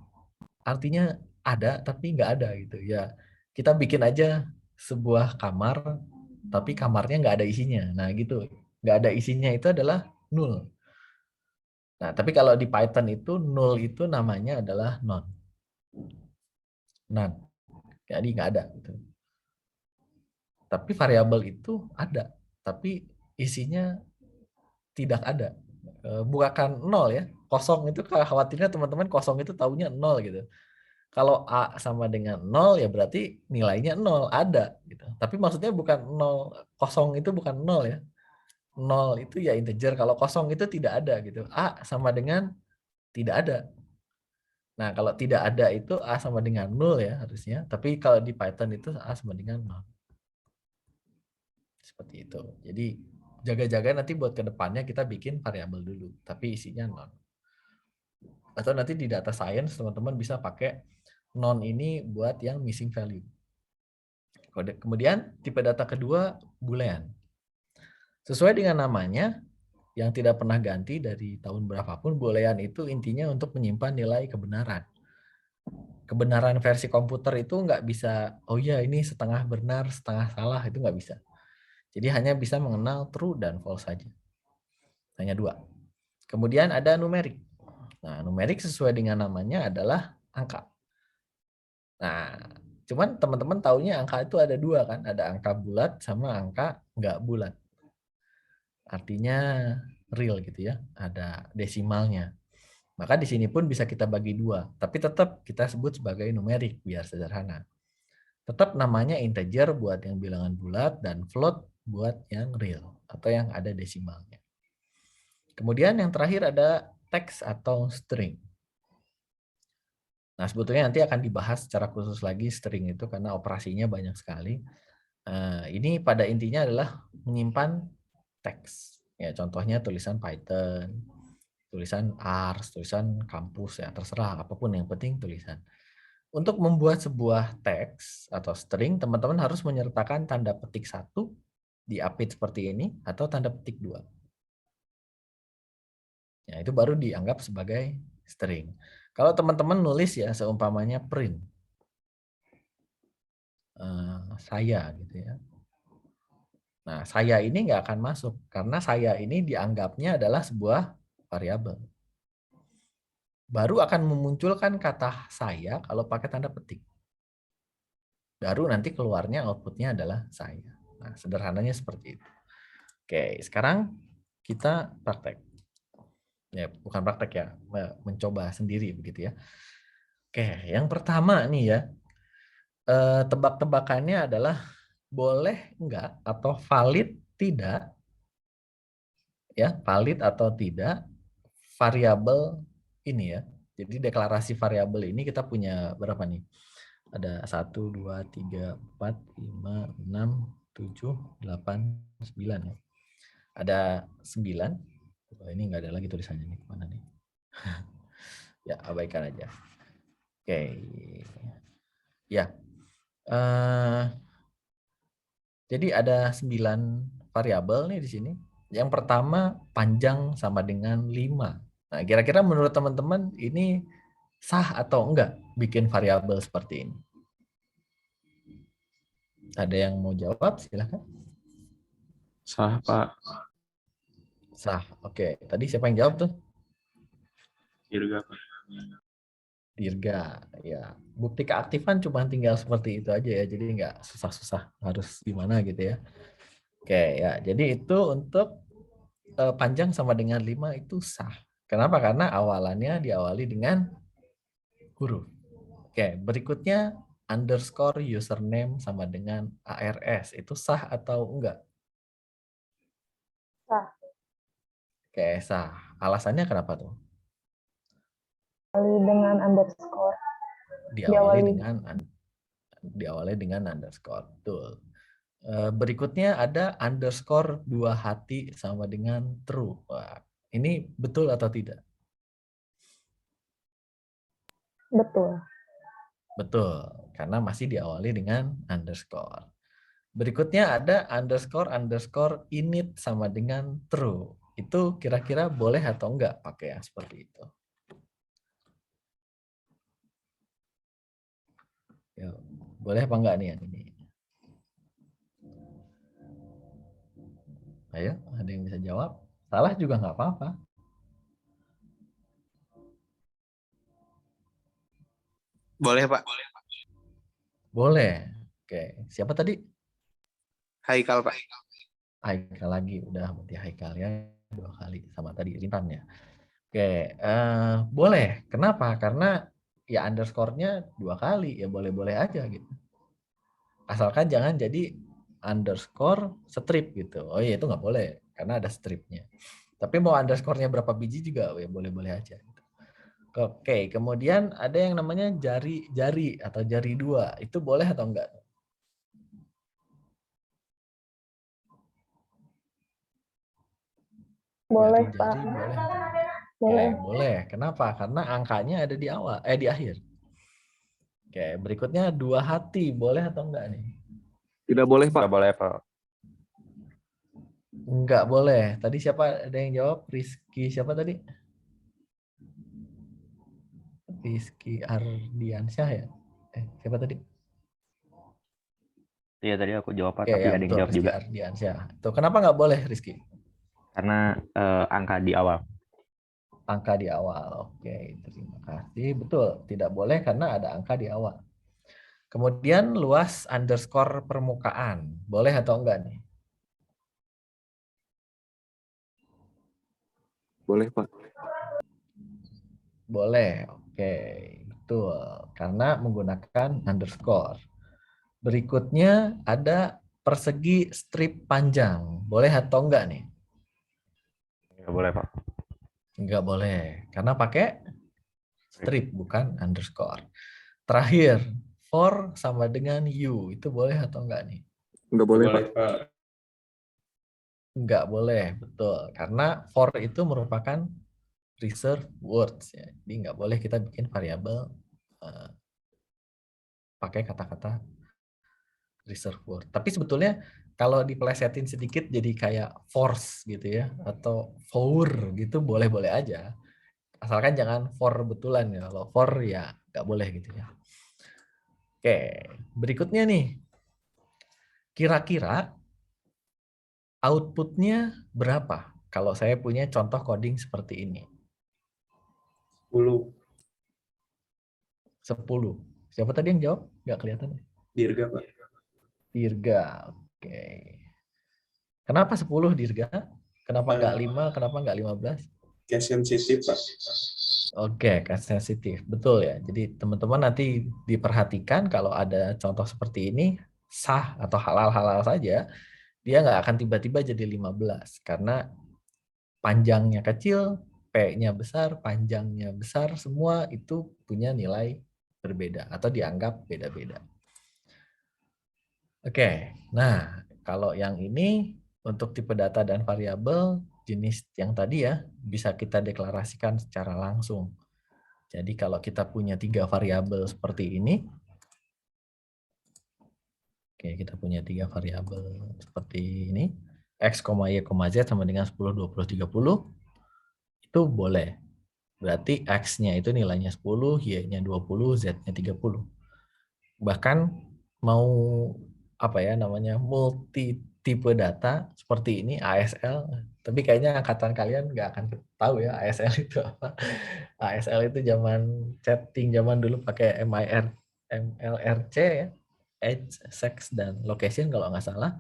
artinya ada tapi nggak ada gitu ya. Kita bikin aja sebuah kamar tapi kamarnya nggak ada isinya. Nah gitu, nggak ada isinya itu adalah null. Nah tapi kalau di Python itu null itu namanya adalah none. None. Jadi nggak ada. Gitu. Tapi variabel itu ada, tapi isinya tidak ada. Bukan nol ya, kosong itu khawatirnya teman-teman kosong itu taunya nol gitu. Kalau A sama dengan 0 ya berarti nilainya 0 ada gitu. Tapi maksudnya bukan 0, kosong itu bukan 0 ya. 0 itu ya integer, kalau kosong itu tidak ada gitu. A sama dengan tidak ada. Nah, kalau tidak ada itu A sama dengan 0 ya harusnya. Tapi kalau di Python itu A sama dengan 0. Seperti itu. Jadi jaga-jaga nanti buat kedepannya kita bikin variabel dulu. Tapi isinya 0. Atau nanti di data science teman-teman bisa pakai non ini buat yang missing value. Kemudian tipe data kedua Boolean. Sesuai dengan namanya yang tidak pernah ganti dari tahun berapapun, Boolean itu intinya untuk menyimpan nilai kebenaran. Kebenaran versi komputer itu nggak bisa, oh iya ini setengah benar, setengah salah, itu nggak bisa. Jadi hanya bisa mengenal true dan false saja. Hanya 2. Kemudian ada numerik. Nah, numerik sesuai dengan namanya adalah angka. Nah, cuman teman-teman taunya angka itu ada 2 kan, ada angka bulat sama angka nggak bulat. Artinya real gitu ya, ada desimalnya. Maka di sini pun bisa kita bagi 2, tapi tetap kita sebut sebagai numerik biar sederhana. Tetap namanya integer buat yang bilangan bulat dan float buat yang real atau yang ada desimalnya. Kemudian yang terakhir ada teks atau string. Nah, sebetulnya nanti akan dibahas secara khusus lagi string itu karena operasinya banyak sekali. Ini pada intinya adalah menyimpan teks. Ya, contohnya tulisan Python, tulisan R, tulisan kampus, ya terserah apapun yang penting tulisan. Untuk membuat sebuah teks atau string, teman-teman harus menyertakan tanda petik 1 diapit seperti ini atau tanda petik 2. Ya, itu baru dianggap sebagai string. Kalau teman-teman nulis ya seumpamanya print saya gitu ya. Nah, saya ini nggak akan masuk karena saya ini dianggapnya adalah sebuah variabel. Baru akan memunculkan kata saya kalau pakai tanda petik. Baru nanti keluarnya outputnya adalah saya. Nah, sederhananya seperti itu. Oke, sekarang kita praktek. Ya, bukan praktek ya, mencoba sendiri begitu ya. Oke, yang pertama nih ya, tebak-tebakannya adalah boleh enggak atau valid tidak, ya valid atau tidak variabel ini ya. Jadi deklarasi variabel ini kita punya berapa nih? Ada 1, 2, 3, 4, 5, 6, 7, 8, 9 ya. Ada 9. Oh, ini nggak ada lagi tulisannya nih, kemana nih? Ya, abaikan aja. Oke. Ya. Jadi ada 9 variabel nih di sini. Yang pertama panjang sama dengan 5. Nah, kira-kira menurut teman-teman ini sah atau enggak bikin variabel seperti ini? Ada yang mau jawab? Silahkan. Sah, Pak. Sah. Oke. Tadi siapa yang jawab tuh? Dirga, Pak. Dirga. Ya. Bukti keaktifan cuma tinggal seperti itu aja ya. Jadi enggak susah-susah harus gimana gitu ya. Oke ya. Jadi itu untuk panjang sama dengan 5 itu sah. Kenapa? Karena awalannya diawali dengan huruf. Oke, berikutnya underscore username sama dengan ARS. Itu sah atau enggak? Sah. Oke, sah. Alasannya kenapa tuh? Dengan underscore. Diawali dengan underscore. Betul. Berikutnya ada underscore 2 hati sama dengan true. Wah, ini betul atau tidak? Betul. Betul, karena masih diawali dengan underscore. Berikutnya ada underscore init sama dengan true. Itu kira-kira boleh atau enggak pakai yang seperti itu? Ya, boleh apa enggak nih yang ini? Ayo, ada yang bisa jawab? Salah juga enggak apa-apa. Boleh, Pak. Boleh. Oke, siapa tadi? Haikal, Pak. Haikal lagi, udah berarti Haikal ya 2 kali sama tadi Rintan ya. Oke, boleh. Kenapa? Karena ya underscore-nya 2 kali, ya boleh-boleh aja gitu. Asalkan jangan jadi underscore strip gitu. Oh iya itu nggak boleh, karena ada stripnya. Tapi mau underscore-nya berapa biji juga ya boleh-boleh aja. Oke, kemudian ada yang namanya jari-jari atau jari 2. Itu boleh atau enggak? Boleh, Jari-jari Pak. boleh atau enggak? Boleh. Oke, boleh. Kenapa? Karena angkanya ada di awal, di akhir. Oke, berikutnya 2 hati, boleh atau enggak nih? Tidak boleh, Pak. Nggak boleh, Pak. Enggak boleh. Tadi siapa ada yang jawab? Rizky siapa tadi? Rizky Ardiansyah ya? Siapa tadi? Iya, tadi aku jawab, Pak, Oke, tapi ya ada yang betul, jawab Rizky juga. Ardiansyah. Tuh, kenapa nggak boleh Rizky? Karena angka di awal. Angka di awal. Oke, terima kasih. Betul, tidak boleh karena ada angka di awal. Kemudian luas underscore permukaan. Boleh atau enggak nih? Boleh, Pak. Boleh. Oke, betul. Karena menggunakan underscore. Berikutnya ada persegi strip panjang. Boleh atau enggak nih? Nggak boleh, Pak. Nggak boleh, karena pakai strip bukan underscore. Terakhir, for sama dengan you, itu boleh atau enggak nih? Nggak boleh, Pak. Nggak boleh, betul. Karena for itu merupakan reserved words ya. Jadi nggak boleh kita bikin variabel pakai kata-kata reserved word. Tapi sebetulnya kalau dipelesetin sedikit jadi kayak force gitu ya, atau for gitu boleh-boleh aja. Asalkan jangan for betulan ya. Kalau for ya nggak boleh gitu ya. Oke, berikutnya nih. Kira-kira outputnya berapa? Kalau saya punya contoh coding seperti ini. 10. 10. Siapa tadi yang jawab? Nggak kelihatan. Dirga, Pak. Dirga. Oke. Kenapa 10 Dirga? Kenapa nggak 5? Kenapa nggak 15? Case sensitif, Pak. Oke, case sensitif. Betul ya. Jadi teman-teman nanti diperhatikan kalau ada contoh seperti ini, sah atau halal-halal saja, dia nggak akan tiba-tiba jadi 15. Karena panjangnya kecil, P-nya besar, panjangnya besar, semua itu punya nilai berbeda atau dianggap beda-beda. Oke, nah kalau yang ini untuk tipe data dan variabel jenis yang tadi ya bisa kita deklarasikan secara langsung. Jadi kalau kita punya 3 variabel seperti ini, oke kita punya 3 variabel seperti ini, x, y, z sama dengan 10, 20, 30, itu boleh. Berarti x-nya itu nilainya 10, y-nya 20, z-nya 30. Bahkan mau apa ya namanya multi tipe data seperti ini ASL, tapi kayaknya angkatan kalian nggak akan tahu ya ASL itu apa. ASL itu zaman chatting zaman dulu pakai MLRC ya, age, sex dan location kalau nggak salah.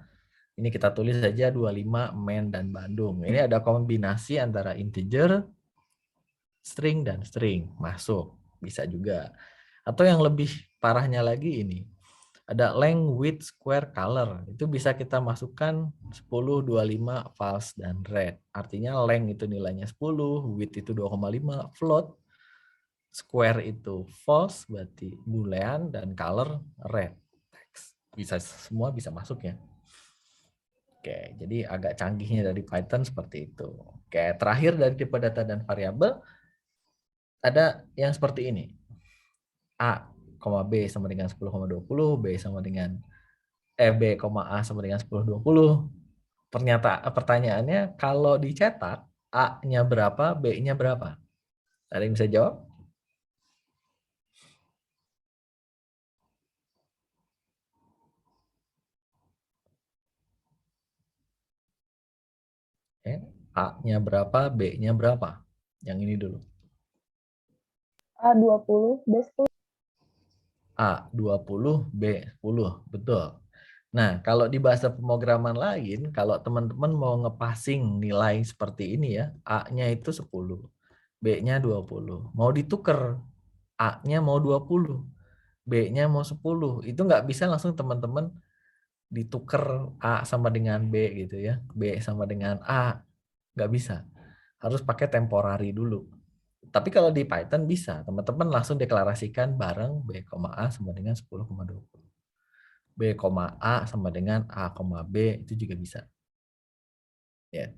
Ini kita tulis saja 25 main dan Bandung. Ini ada kombinasi antara integer, string dan string masuk, bisa juga. Atau yang lebih parahnya lagi ini, ada length, width, square, color. Itu bisa kita masukkan 10, 25, false, dan red. Artinya length itu nilainya 10, width itu 2,5, float, square itu false, berarti boolean, dan color red. Text. Bisa semua bisa masuk ya. Oke, jadi agak canggihnya dari Python seperti itu. Oke, terakhir dari tipe data dan variabel, ada yang seperti ini. A, B sama dengan 10,20, B sama dengan B, A sama dengan 10,20. Pertanyaannya, kalau dicetak, A-nya berapa, B-nya berapa? Ada yang bisa jawab? A-nya berapa, B-nya berapa? Yang ini dulu. A20, B10. A20, B10. Betul. Nah, kalau di bahasa pemrograman lain, kalau teman-teman mau ngepassing nilai seperti ini ya, A-nya itu 10, B-nya 20. Mau ditukar, A-nya mau 20, B-nya mau 10. Itu nggak bisa langsung teman-teman ditukar A sama dengan B gitu ya. B sama dengan A. Nggak bisa. Harus pakai temporary dulu. Tapi kalau di Python bisa. Teman-teman langsung deklarasikan bareng B, A sama dengan 10,20. B, A sama dengan A, B itu juga bisa. Ya.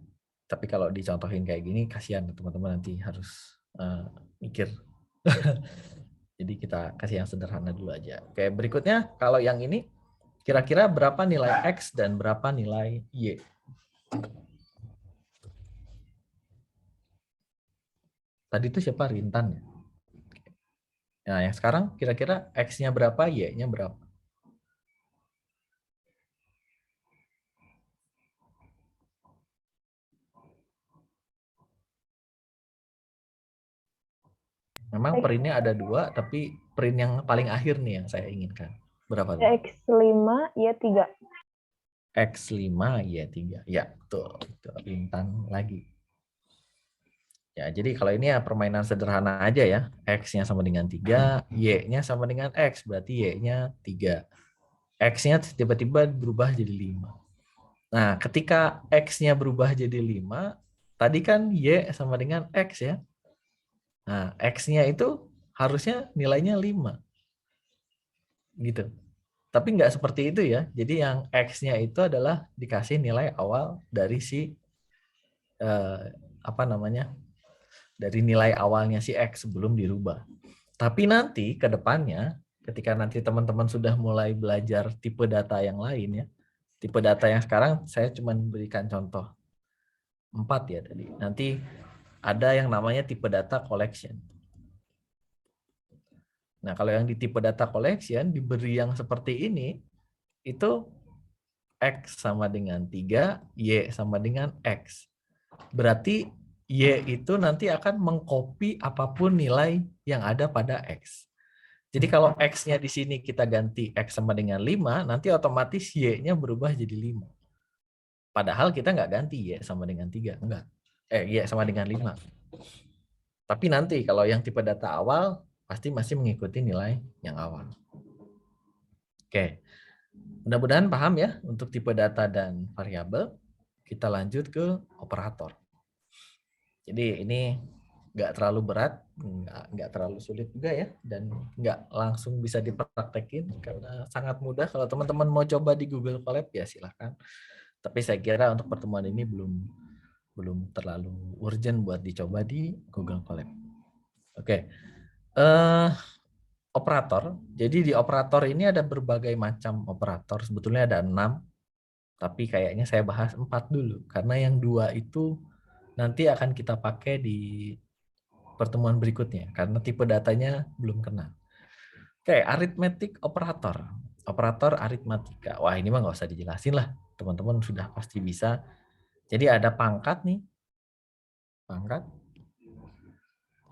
Tapi kalau dicontohin kayak gini kasihan teman-teman nanti harus mikir. Jadi kita kasih yang sederhana dulu aja. Oke, berikutnya kalau yang ini kira-kira berapa nilai X dan berapa nilai Y? Tadi itu siapa? Rintan ya? Nah, yang sekarang kira-kira X-nya berapa, Y-nya berapa? Memang printnya ada 2, tapi print yang paling akhir nih yang saya inginkan. Berapa tuh? X5, Y3. X5, Y3. Ya, betul. Itu Rintan lagi. Ya, jadi kalau ini ya permainan sederhana aja ya. X-nya sama dengan 3, Y-nya sama dengan X, berarti Y-nya 3. X-nya tiba-tiba berubah jadi 5. Nah, ketika X-nya berubah jadi 5, Tadi kan Y sama dengan X ya. Nah, X-nya itu harusnya nilainya 5. Gitu. Tapi nggak seperti itu ya. Jadi yang X-nya itu adalah dikasih nilai awal dari si apa namanya? Dari nilai awalnya si X sebelum dirubah. Tapi nanti ke depannya ketika nanti teman-teman sudah mulai belajar tipe data yang lain ya. Tipe data yang sekarang saya cuma berikan contoh 4 ya tadi. Nanti ada yang namanya tipe data collection. Nah, kalau yang di tipe data collection diberi yang seperti ini, itu X sama dengan 3, Y sama dengan X. Berarti Y itu nanti akan mengcopy apapun nilai yang ada pada X. Jadi kalau X-nya di sini kita ganti X sama dengan 5, nanti otomatis Y-nya berubah jadi 5. Padahal kita nggak ganti Y sama dengan 3. Enggak. Y sama dengan 5. Tapi nanti kalau yang tipe data awal, pasti masih mengikuti nilai yang awal. Oke. Mudah-mudahan paham ya untuk tipe data dan variabel. Kita lanjut ke operator. Jadi ini nggak terlalu berat, nggak terlalu sulit juga ya, dan nggak langsung bisa dipraktekin karena sangat mudah. Kalau teman-teman mau coba di Google Colab ya silahkan. Tapi saya kira untuk pertemuan ini belum terlalu urgent buat dicoba di Google Colab. Oke. Operator. Jadi di operator ini ada berbagai macam operator. Sebetulnya ada 6, tapi kayaknya saya bahas 4 dulu karena yang 2 itu nanti akan kita pakai di pertemuan berikutnya karena tipe datanya belum kenal. Oke, arithmetic operator. Operator aritmatika. Wah, ini mah nggak usah dijelasin lah. Teman-teman sudah pasti bisa. Jadi ada pangkat nih. Pangkat.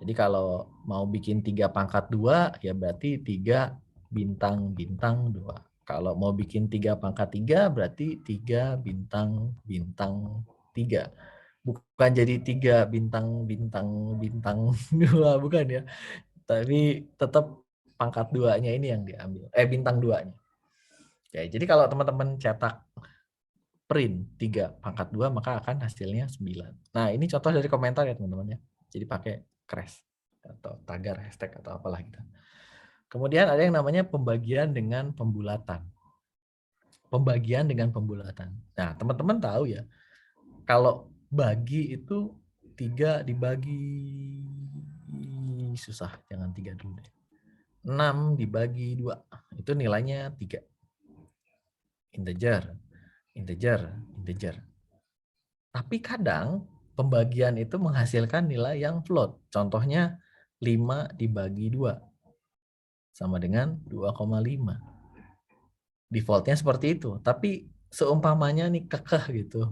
Jadi kalau mau bikin 3 pangkat 2, ya berarti 3 bintang-bintang 2. Kalau mau bikin 3 pangkat 3, berarti 3 bintang-bintang 3. Bukan jadi 3 bintang-bintang 2, bukan ya. Tapi tetap pangkat 2-nya ini yang diambil. Bintang 2-nya. Oke, jadi kalau teman-teman cetak print 3 pangkat 2, maka akan hasilnya 9. Nah, ini contoh dari komentar ya teman-teman ya. Jadi pakai crash atau tagar, hashtag atau apalah gitu. Kemudian ada yang namanya pembagian dengan pembulatan. Pembagian dengan pembulatan. Nah, teman-teman tahu ya, kalau bagi itu 3 dibagi, susah, jangan 3 dulu deh. 6 dibagi 2, itu nilainya 3. Integer, integer, integer. Tapi kadang pembagian itu menghasilkan nilai yang float. Contohnya 5 dibagi 2 sama dengan 2,5. Defaultnya seperti itu. Tapi seumpamanya nih kekeh gitu,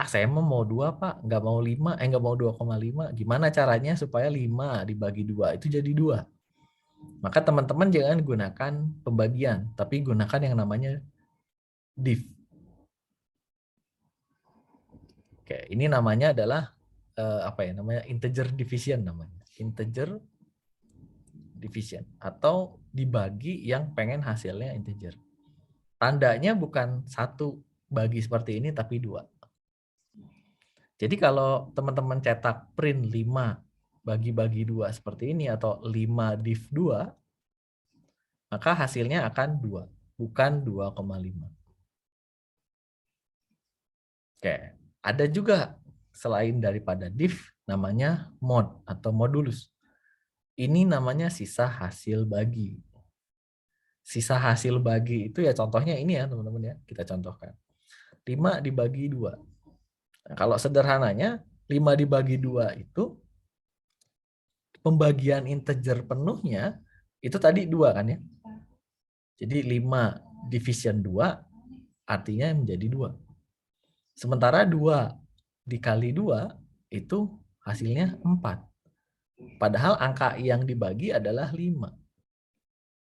saya mau 2 Pak, nggak mau 5, nggak mau 2,5. Gimana caranya supaya 5 dibagi 2 itu jadi 2? Maka teman-teman jangan gunakan pembagian, tapi gunakan yang namanya div. Oke, ini namanya adalah namanya integer division namanya. Integer division atau dibagi yang pengen hasilnya integer. Tandanya bukan 1 bagi seperti ini tapi 2. Jadi kalau teman-teman cetak print 5 bagi-bagi 2 seperti ini atau 5 div 2, maka hasilnya akan 2, bukan 2,5. Oke, ada juga selain daripada div namanya mod atau modulus. Ini namanya sisa hasil bagi. Sisa hasil bagi itu ya contohnya ini ya teman-teman ya, kita contohkan. 5 dibagi 2. Nah, kalau sederhananya 5 dibagi 2 itu pembagian integer penuhnya itu tadi 2 kan ya. Jadi 5 division 2 artinya menjadi 2. Sementara 2 dikali 2 itu hasilnya 4. Padahal angka yang dibagi adalah 5.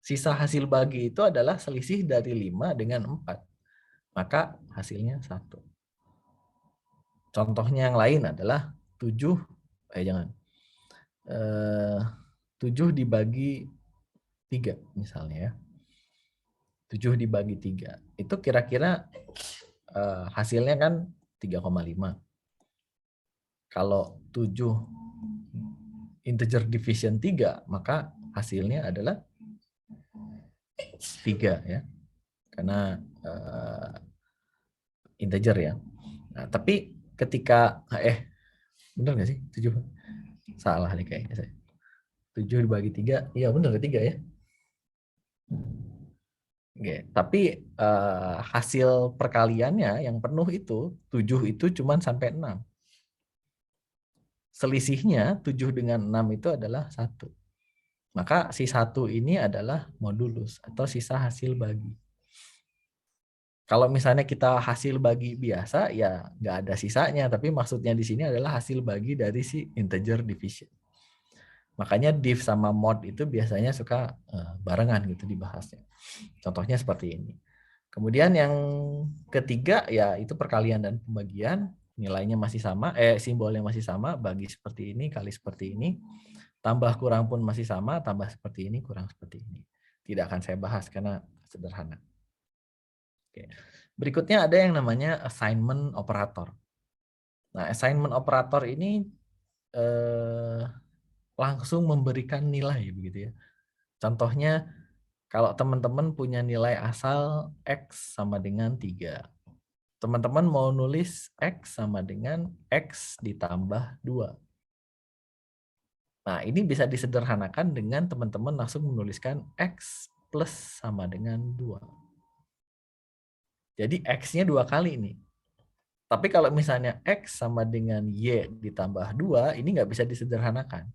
Sisa hasil bagi itu adalah selisih dari 5 dengan 4. Maka hasilnya 1. Contohnya yang lain adalah 7 dibagi 3 misalnya ya. 7 dibagi 3. Itu kira-kira hasilnya kan 3,5. Kalau 7 integer division 3, maka hasilnya adalah 3 ya. Karena integer ya. Nah, tapi ketika benar nggak sih 7? Salah nih kayaknya saya. 7 dibagi 3, iya benar 3 ya. Oke, tapi hasil perkaliannya yang penuh itu 7 itu cuma sampai 6. Selisihnya 7 dengan 6 itu adalah 1. Maka si 1 ini adalah modulus atau sisa hasil bagi. Kalau misalnya kita hasil bagi biasa, ya nggak ada sisanya. Tapi maksudnya di sini adalah hasil bagi dari si integer division. Makanya div sama mod itu biasanya suka barengan gitu dibahasnya. Contohnya seperti ini. Kemudian yang ketiga ya itu perkalian dan pembagian. Nilainya masih sama, simbolnya masih sama, bagi seperti ini, kali seperti ini. Tambah kurang pun masih sama, tambah seperti ini, kurang seperti ini. Tidak akan saya bahas karena sederhana. Oke. Berikutnya ada yang namanya assignment operator. Nah, assignment operator ini langsung memberikan nilai begitu ya. Contohnya kalau teman-teman punya nilai asal X sama dengan 3. Teman-teman mau nulis X sama dengan X ditambah 2. Nah, ini bisa disederhanakan dengan teman-teman langsung menuliskan X plus sama dengan 2. Jadi X-nya 2 kali ini. Tapi kalau misalnya X sama dengan Y ditambah 2, ini nggak bisa disederhanakan.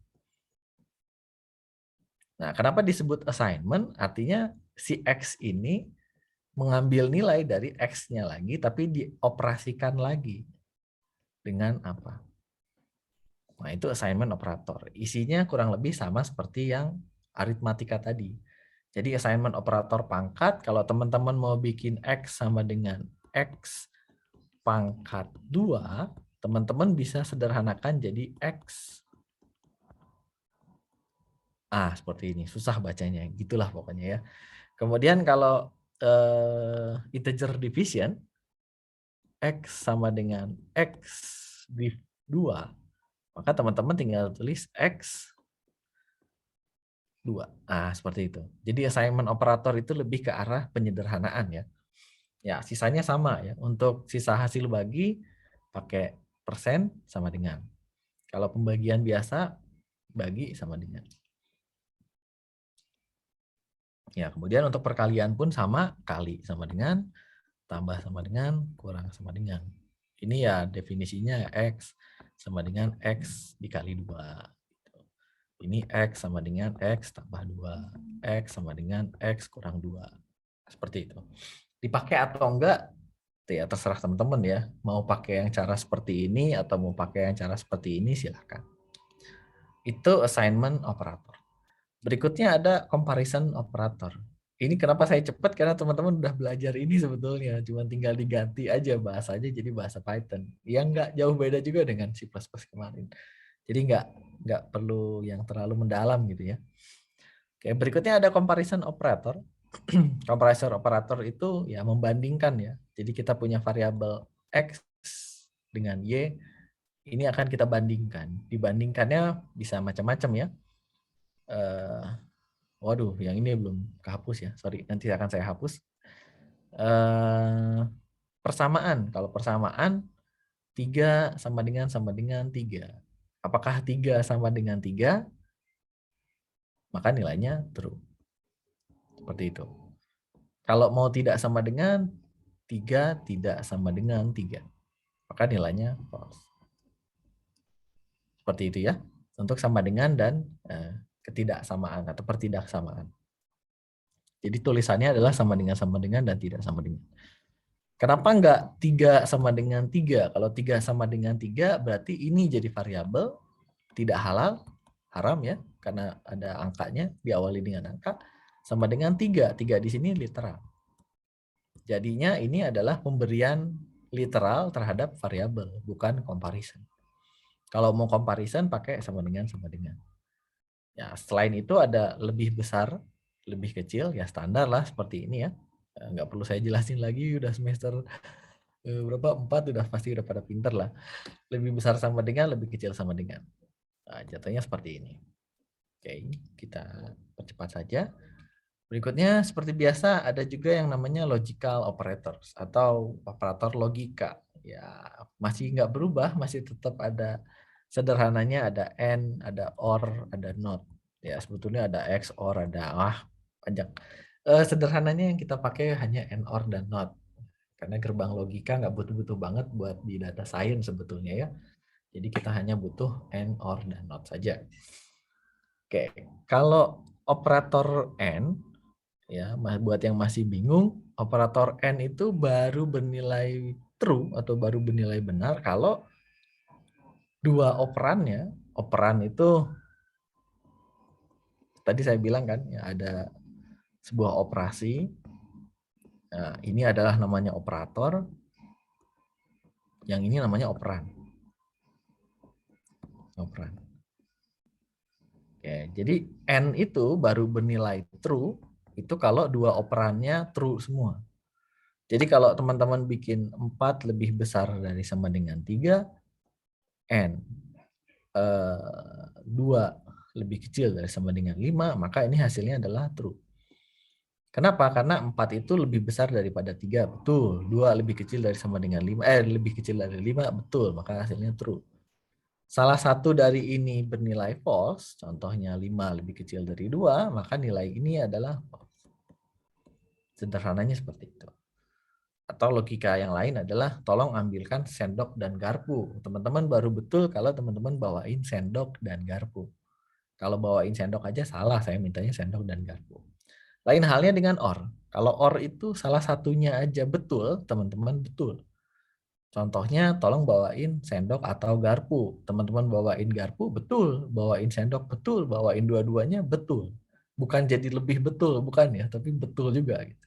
Nah, kenapa disebut assignment? Artinya si X ini mengambil nilai dari X-nya lagi, tapi dioperasikan lagi. Dengan apa? Nah, itu assignment operator. Isinya kurang lebih sama seperti yang aritmatika tadi. Jadi assignment operator pangkat, kalau teman-teman mau bikin X sama dengan X pangkat 2, teman-teman bisa sederhanakan jadi X. Seperti ini. Susah bacanya. Gitulah pokoknya ya. Kemudian kalau integer division, X sama dengan X div 2, maka teman-teman tinggal tulis X 2. Seperti itu. Jadi assignment operator itu lebih ke arah penyederhanaan ya. Ya, sisanya sama ya. Untuk sisa hasil bagi pakai persen sama dengan. Kalau pembagian biasa bagi sama dengan. Ya, kemudian untuk perkalian pun sama, kali sama dengan, tambah sama dengan, kurang sama dengan. Ini ya definisinya X sama dengan X dikali 2. Ini X sama dengan X tambah 2. X sama dengan X kurang 2. Seperti itu. Dipakai atau enggak, ya terserah teman-teman ya. Mau pakai yang cara seperti ini atau mau pakai yang cara seperti ini, silahkan. Itu assignment operator. Berikutnya ada comparison operator. Ini kenapa saya cepat, karena teman-teman udah belajar ini sebetulnya. Cuma tinggal diganti aja bahasanya jadi bahasa Python. Yang nggak jauh beda juga dengan C++ kemarin. Jadi nggak perlu yang terlalu mendalam gitu ya. Oke, berikutnya ada comparison operator. Comparison operator itu ya membandingkan ya. Jadi kita punya variabel X dengan Y. Ini akan kita bandingkan. Dibandingkannya bisa macam-macam ya. Waduh, yang ini belum kehapus ya. Sorry, nanti akan saya hapus. Persamaan. Kalau persamaan 3 sama dengan 3. Apakah 3 sama dengan 3? Maka nilainya true. Seperti itu. Kalau mau tidak sama dengan 3 tidak sama dengan 3. Maka nilainya false. Seperti itu ya. Untuk sama dengan dan ketidaksamaan atau pertidaksamaan. Jadi tulisannya adalah sama dengan dan tidak sama dengan. Kenapa enggak 3 sama dengan 3? Kalau 3 sama dengan 3 berarti ini jadi variabel tidak halal, haram ya, karena ada angkanya, diawali dengan angka, sama dengan 3. 3 di sini literal. Jadinya ini adalah pemberian literal terhadap variabel, bukan comparison. Kalau mau comparison pakai sama dengan. Ya, selain itu ada lebih besar, lebih kecil, ya standar lah seperti ini ya. Nggak perlu saya jelasin lagi, udah semester Berapa? 4 udah pasti udah pada pinter lah. Lebih besar sama dengan, lebih kecil sama dengan. Nah, jatuhnya seperti ini. Oke, kita percepat saja. Berikutnya seperti biasa ada juga yang namanya logical operators atau operator logika. Ya, masih nggak berubah, masih tetap ada sederhananya, ada and, ada or, ada not. Ya, sebetulnya ada x, or, ada banyak. Sederhananya yang kita pakai hanya and, or, dan not. Karena gerbang logika nggak butuh-butuh banget buat di data science sebetulnya ya. Jadi kita hanya butuh and, or, dan not saja. Oke, kalau operator and, ya, buat yang masih bingung, operator and itu baru bernilai true atau baru bernilai benar kalau dua operannya, operan itu tadi saya bilang kan, ya, ada sebuah operasi. Nah, ini adalah namanya operator, yang ini namanya operan. Operan. Oke, jadi and itu baru bernilai true itu kalau dua operannya true semua. Jadi kalau teman-teman bikin 4 lebih besar dari sama dengan 3, and 2 lebih kecil dari sama dengan 5, maka ini hasilnya adalah true. Kenapa? Karena 4 itu lebih besar daripada 3, betul. 2 lebih kecil dari sama dengan 5, lebih kecil dari 5, betul, maka hasilnya true. Salah satu dari ini bernilai false, contohnya 5 lebih kecil dari 2, maka nilai ini adalah false. Sederhananya seperti itu. Atau logika yang lain adalah tolong ambilkan sendok dan garpu. Teman-teman baru betul kalau teman-teman bawain sendok dan garpu. Kalau bawain sendok aja salah, saya mintanya sendok dan garpu. Lain halnya dengan or. Kalau or itu salah satunya aja betul, teman-teman betul. Contohnya tolong bawain sendok atau garpu. Teman-teman bawain garpu, betul. Bawain sendok, betul. Bawain dua-duanya, betul. Bukan jadi lebih betul, bukan ya, tapi betul juga. Gitu.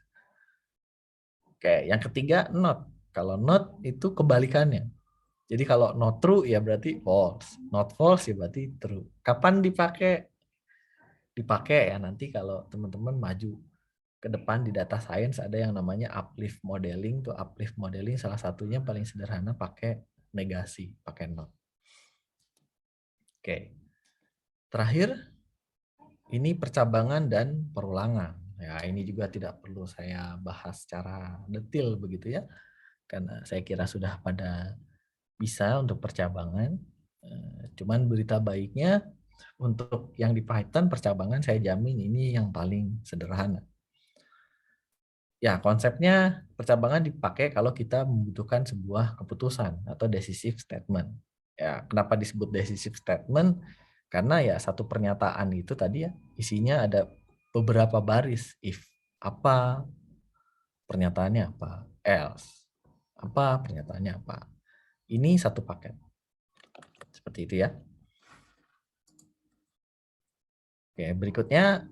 Oke, yang ketiga not. Kalau not itu kebalikannya. Jadi kalau not true ya berarti false. Not false ya berarti true. Kapan dipakai? Dipakai ya nanti kalau teman-teman maju ke depan di data science ada yang namanya uplift modeling. Tuh uplift modeling salah satunya paling sederhana pakai negasi, pakai not. Oke. Terakhir ini percabangan dan perulangan. Ya, ini juga tidak perlu saya bahas secara detail begitu ya. Karena saya kira sudah pada bisa untuk percabangan. Cuman berita baiknya untuk yang di Python percabangan saya jamin ini yang paling sederhana. Ya, konsepnya percabangan dipakai kalau kita membutuhkan sebuah keputusan atau decisive statement. Ya, kenapa disebut decisive statement? Karena ya satu pernyataan itu tadi ya isinya ada beberapa baris. If apa, pernyataannya apa, else apa, pernyataannya apa. Ini satu paket. Seperti itu ya. Oke, berikutnya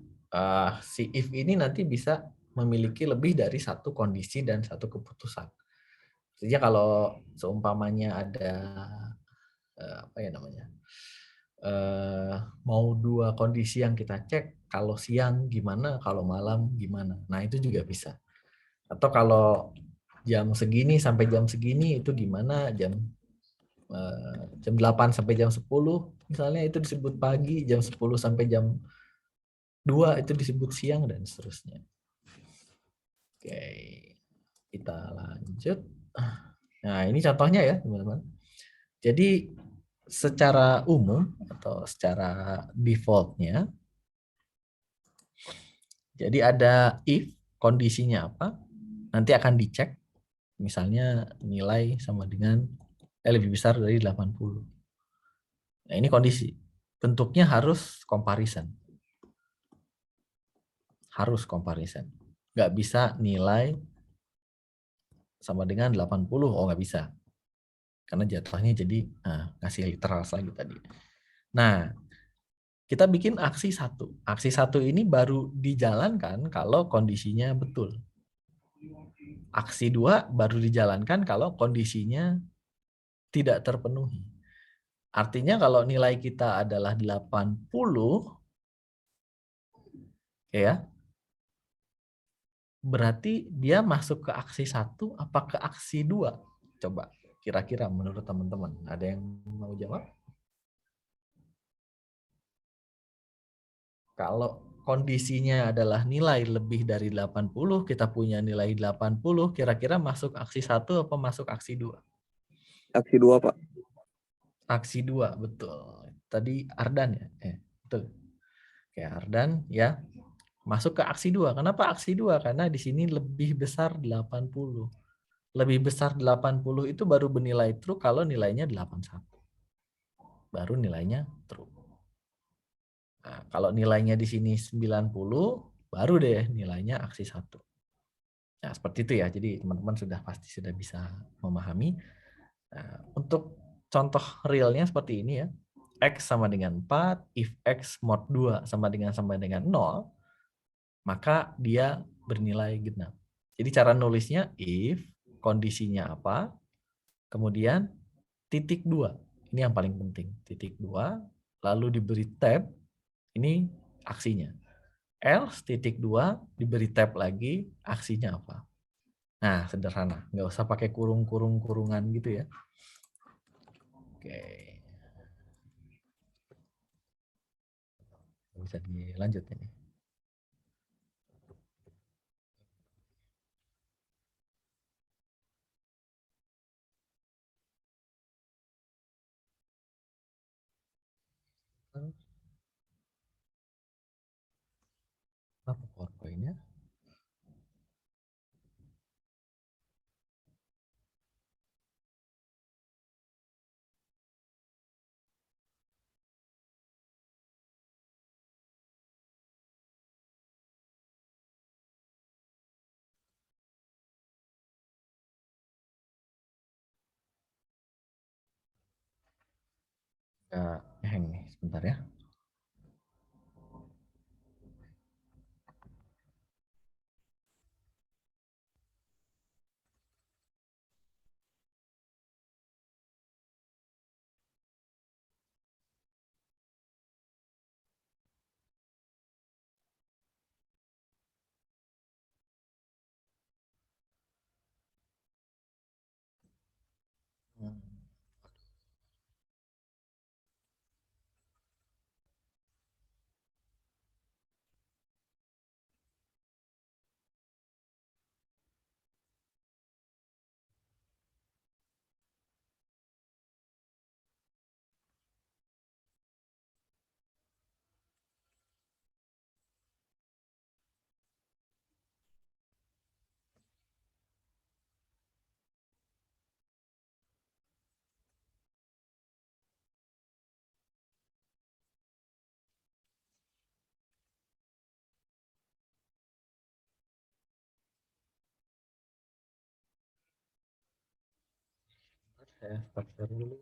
si if ini nanti bisa memiliki lebih dari satu kondisi dan satu keputusan. Jadi kalau seumpamanya ada apa ya namanya, mau dua kondisi yang kita cek, kalau siang gimana, kalau malam gimana. Nah itu juga bisa. Atau kalau jam segini sampai jam segini itu gimana, jam 8 sampai jam 10 misalnya itu disebut pagi, jam 10 sampai jam 2 itu disebut siang dan seterusnya. Oke, kita lanjut. Nah, ini contohnya ya, teman-teman. Jadi secara umum atau secara defaultnya, jadi ada if, kondisinya apa, nanti akan dicek, misalnya nilai sama dengan lebih besar dari 80. Nah, ini kondisi. Bentuknya harus comparison. Harus comparison. Nggak bisa nilai sama dengan 80, oh nggak bisa. Karena jatuhnya jadi ngasih literal lagi tadi. Nah, kita bikin aksi 1. Aksi 1 ini baru dijalankan kalau kondisinya betul. Aksi 2 baru dijalankan kalau kondisinya tidak terpenuhi. Artinya kalau nilai kita adalah 80, ya, berarti dia masuk ke aksi 1 apa ke aksi 2? Coba kira-kira menurut teman-teman, ada yang mau jawab? Kalau kondisinya adalah nilai lebih dari 80, kita punya nilai 80, kira-kira masuk aksi 1 apa masuk aksi 2? Aksi 2, Pak. Aksi 2, betul. Tadi Ardan ya? Betul. Oke, Ardan ya. Masuk ke aksi 2. Kenapa aksi 2? Karena di sini lebih besar 80. Lebih besar 80 itu baru bernilai true kalau nilainya 81. Baru nilainya true. Nah, kalau nilainya di sini 90, baru deh nilainya aksi 1. Nah, seperti itu ya. Jadi teman-teman pasti sudah bisa memahami. Nah, untuk contoh realnya seperti ini ya. X sama dengan 4, if X mod 2 sama dengan 0, maka dia bernilai genap. Jadi cara nulisnya if, kondisinya apa, kemudian titik 2. Ini yang paling penting. Titik 2, lalu diberi tab, ini aksinya. Else titik 2 diberi tab lagi, aksinya apa. Nah, sederhana. Nggak usah pakai kurung-kurung-kurungan gitu ya. Oke. Bisa dilanjut ini. Apa PowerPoint-nya? Nggak hang nih, sebentar ya. Saya stop share dulu.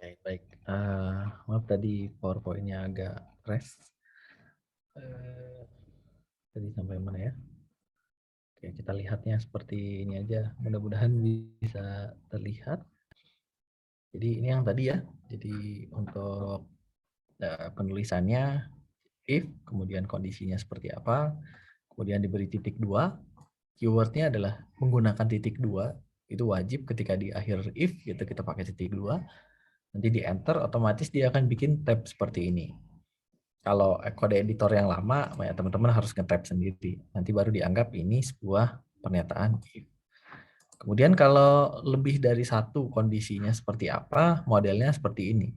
Baik. Maaf tadi PowerPoint-nya agak crash. Tadi sampai mana ya? Oke, kita lihatnya seperti ini aja. Mudah-mudahan bisa terlihat. Jadi ini yang tadi ya. Jadi untuk penulisannya if, kemudian kondisinya seperti apa, kemudian diberi titik 2. Keywordnya adalah menggunakan titik 2. Itu wajib ketika di akhir if gitu kita pakai titik 2. Nanti di enter otomatis dia akan bikin tab seperti ini. Kalau kode editor yang lama, ya teman-teman harus nge-tab sendiri. Nanti baru dianggap ini sebuah pernyataan if. Kemudian kalau lebih dari satu kondisinya seperti apa, modelnya seperti ini.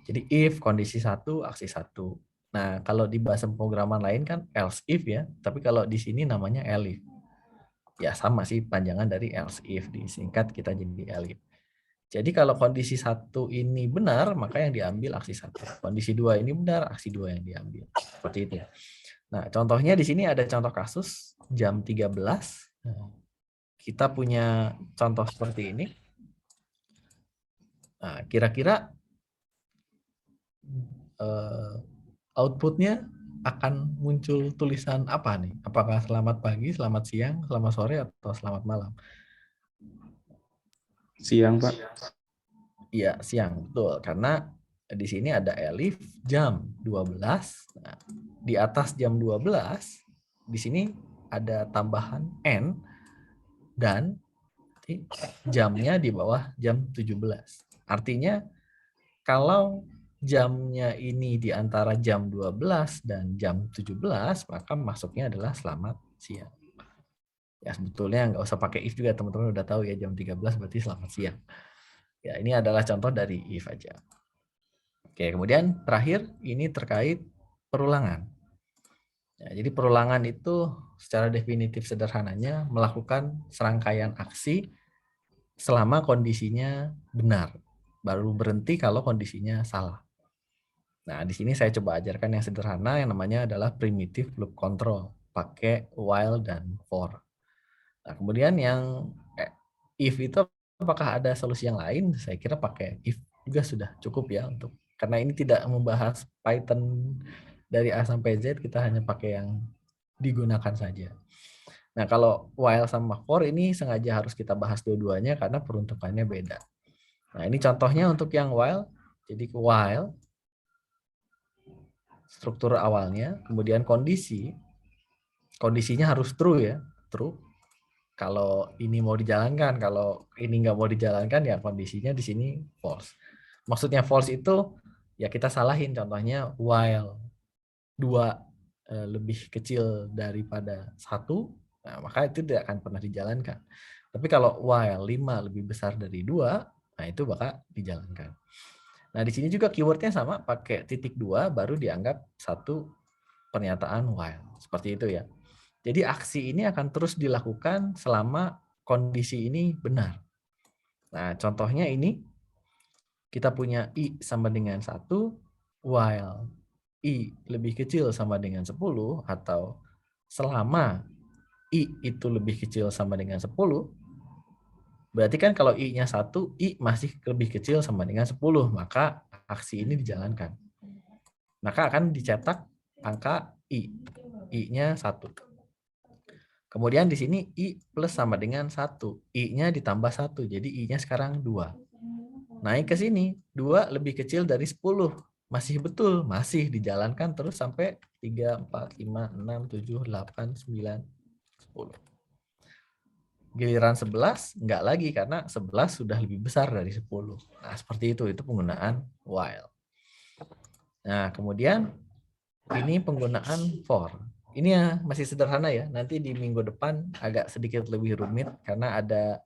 Jadi if kondisi 1, aksi 1. Nah, kalau di bahasa pemrograman lain kan else if ya, tapi kalau di sini namanya elif. Ya sama sih panjangan dari else if, disingkat kita jadi elif. Jadi kalau kondisi 1 ini benar, maka yang diambil aksi 1. Kondisi 2 ini benar, aksi 2 yang diambil. Seperti itu ya. Nah, contohnya di sini ada contoh kasus jam 13. Kita punya contoh seperti ini. Nah, kira-kira outputnya akan muncul tulisan apa nih? Apakah selamat pagi, selamat siang, selamat sore, atau selamat malam? Siang, Pak. Iya, siang. Betul. Karena di sini ada elif jam 12. Nah, di atas jam 12, di sini ada tambahan n, dan jamnya di bawah jam 17. Artinya, kalau jamnya ini di antara jam 12 dan jam 17, maka masuknya adalah selamat siang. Ya, sebetulnya nggak usah pakai if juga, teman-teman udah tahu ya, jam 13 berarti selamat siang. Ya, ini adalah contoh dari if aja. Oke, kemudian terakhir ini terkait perulangan. Ya, jadi perulangan itu secara definitif sederhananya melakukan serangkaian aksi selama kondisinya benar. Baru berhenti kalau kondisinya salah. Nah, di sini saya coba ajarkan yang sederhana yang namanya adalah primitive loop control. Pakai while dan for. Nah, kemudian yang if itu apakah ada solusi yang lain? Saya kira pakai if juga sudah cukup ya untuk, karena ini tidak membahas Python dari A sampai Z, kita hanya pakai yang digunakan saja. Nah, kalau while sama for ini sengaja harus kita bahas dua-duanya karena peruntukannya beda. Nah, ini contohnya untuk yang while. Jadi while struktur awalnya, kemudian kondisinya harus true ya, true. Kalau ini mau dijalankan, kalau ini nggak mau dijalankan ya kondisinya di sini false. Maksudnya false itu ya kita salahin, contohnya while 2 lebih kecil daripada 1, nah maka itu tidak akan pernah dijalankan. Tapi kalau while 5 lebih besar dari 2, nah itu bakal dijalankan. Nah di sini juga keywordnya sama, pakai titik 2 baru dianggap satu pernyataan while. Seperti itu ya. Jadi aksi ini akan terus dilakukan selama kondisi ini benar. Nah, contohnya ini kita punya I sama dengan 1, while I lebih kecil sama dengan 10, atau selama I itu lebih kecil sama dengan 10, berarti kan kalau I-nya 1, I masih lebih kecil sama dengan 10, maka aksi ini dijalankan. Maka akan dicetak angka I. I-nya 1. Kemudian di sini I plus sama dengan 1. I-nya ditambah 1. Jadi I-nya sekarang 2. Naik ke sini. 2 lebih kecil dari 10. Masih betul. Masih dijalankan terus sampai 3, 4, 5, 6, 7, 8, 9, 10. Giliran 11 enggak lagi karena 11 sudah lebih besar dari 10. Nah seperti itu. Itu penggunaan while. Nah kemudian ini penggunaan for. Ini ya masih sederhana ya. Nanti di minggu depan agak sedikit lebih rumit karena ada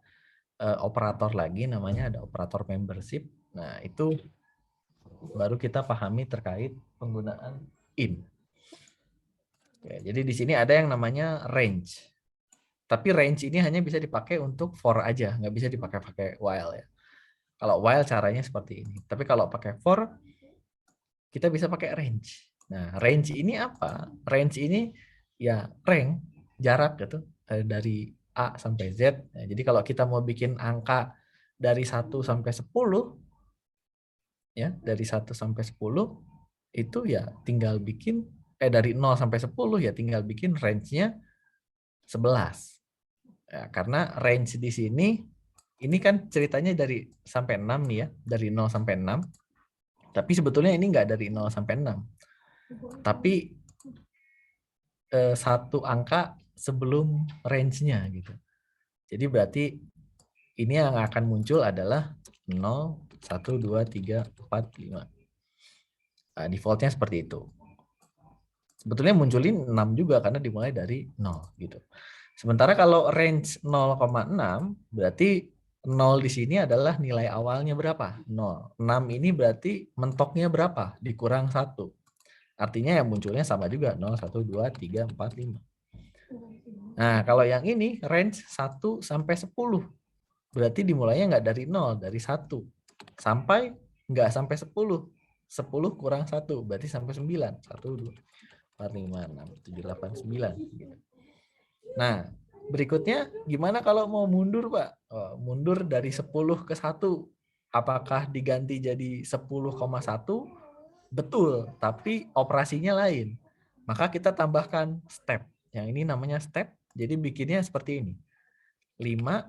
operator lagi, namanya ada operator membership. Nah itu baru kita pahami terkait penggunaan in. Oke, jadi di sini ada yang namanya range. Tapi range ini hanya bisa dipakai untuk for aja, nggak bisa dipakai while ya. Kalau while caranya seperti ini. Tapi kalau pakai for, kita bisa pakai range. Nah, range ini apa? Range ini ya rank, jarak gitu, dari A sampai Z. Nah, jadi kalau kita mau bikin angka dari 1 sampai 10, ya, dari 1 sampai 10 itu ya tinggal bikin dari 0 sampai 10 ya tinggal bikin range-nya 11. Ya, karena range di sini ini kan ceritanya dari sampai 6 nih ya, dari 0 sampai 6. Tapi sebetulnya ini enggak dari 0 sampai 6. Tapi satu angka sebelum range-nya gitu. Jadi berarti ini yang akan muncul adalah 0, 1, 2, 3, 4, 5. Nah, defaultnya seperti itu. Sebetulnya munculin 6 juga karena dimulai dari 0 gitu. Sementara kalau range 0,6 berarti 0 di sini adalah nilai awalnya berapa? 0. 6 ini berarti mentoknya berapa? Dikurang 1. Artinya yang munculnya sama juga 0, 1, 2, 3, 4, 5. Nah, kalau yang ini range 1 sampai 10. Berarti dimulainya nggak dari 0, dari 1. Sampai nggak sampai 10. 10 kurang 1, berarti sampai 9. 1, 2, 4, 5, 6, 7, 8, 9. Nah, berikutnya gimana kalau mau mundur, Pak? Mundur dari 10 ke 1. Apakah diganti jadi 10,1? Betul, tapi operasinya lain. Maka kita tambahkan step. Yang ini namanya step. Jadi bikinnya seperti ini. 5,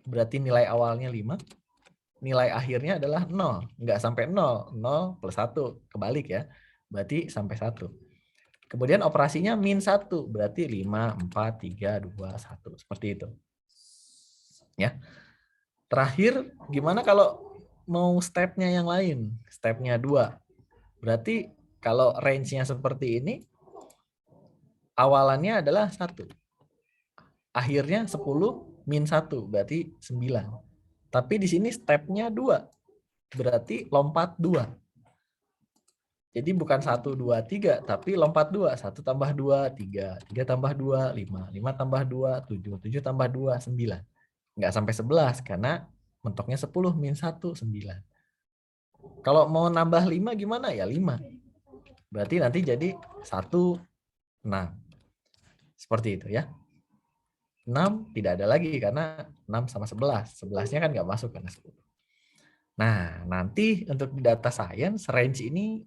berarti nilai awalnya 5. Nilai akhirnya adalah 0. Enggak sampai 0. 0 plus 1. Kebalik ya. Berarti sampai 1. Kemudian operasinya min 1. Berarti 5, 4, 3, 2, 1. Seperti itu. Ya. Terakhir, gimana kalau mau stepnya yang lain? Stepnya 2. Berarti kalau range-nya seperti ini, awalannya adalah 1. Akhirnya 10 min 1, berarti 9. Tapi di sini stepnya 2. Berarti lompat 2. Jadi bukan 1, 2, 3, tapi lompat 2. 1 tambah 2, 3. 3 tambah 2, 5. 5 tambah 2, 7. 7 tambah 2, 9. Nggak sampai 11, karena mentoknya 10 min 1, 9. Kalau mau nambah 5 gimana? Ya 5. Berarti nanti jadi 1, 6. Seperti itu ya. 6 tidak ada lagi karena 6 sama 11. 11-nya kan nggak masuk karena 10. Nah, nanti untuk di data science, range ini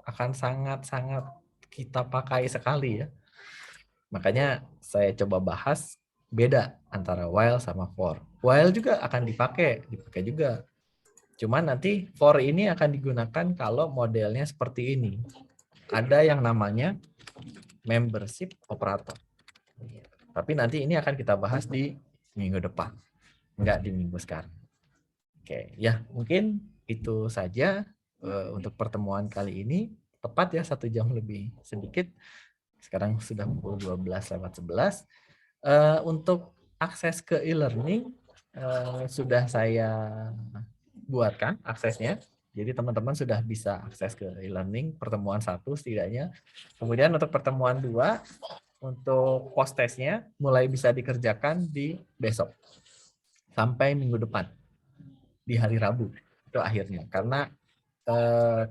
akan sangat-sangat kita pakai sekali ya. Makanya saya coba bahas beda antara while sama for. While juga akan dipakai juga. Cuman nanti for ini akan digunakan kalau modelnya seperti ini. Ada yang namanya membership operator. Tapi nanti ini akan kita bahas di minggu depan. Enggak di minggu sekarang. Oke, ya mungkin itu saja untuk pertemuan kali ini. Tepat ya 1 jam lebih sedikit. Sekarang sudah pukul 12:11. Untuk akses ke e-learning sudah saya buatkan aksesnya. Jadi teman-teman sudah bisa akses ke e-learning pertemuan 1 setidaknya. Kemudian untuk pertemuan 2, untuk post testnya mulai bisa dikerjakan di besok. Sampai minggu depan. Di hari Rabu. Itu akhirnya. Karena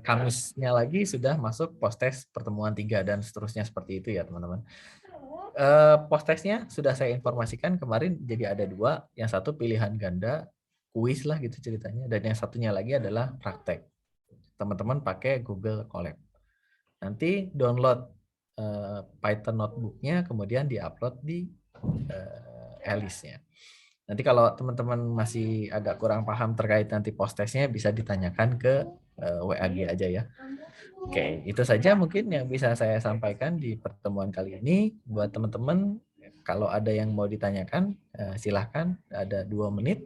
Kamisnya lagi sudah masuk post test pertemuan 3 dan seterusnya seperti itu ya teman-teman. Post testnya sudah saya informasikan kemarin jadi ada 2. Yang satu pilihan ganda, kuis lah gitu ceritanya. Dan yang satunya lagi adalah praktek. Teman-teman pakai Google Colab. Nanti download Python notebook-nya, kemudian di-upload di Alice-nya. Nanti kalau teman-teman masih agak kurang paham terkait nanti post testnya bisa ditanyakan ke WAG aja ya. Oke, itu saja mungkin yang bisa saya sampaikan di pertemuan kali ini. Buat teman-teman, kalau ada yang mau ditanyakan, silahkan, ada 2 menit.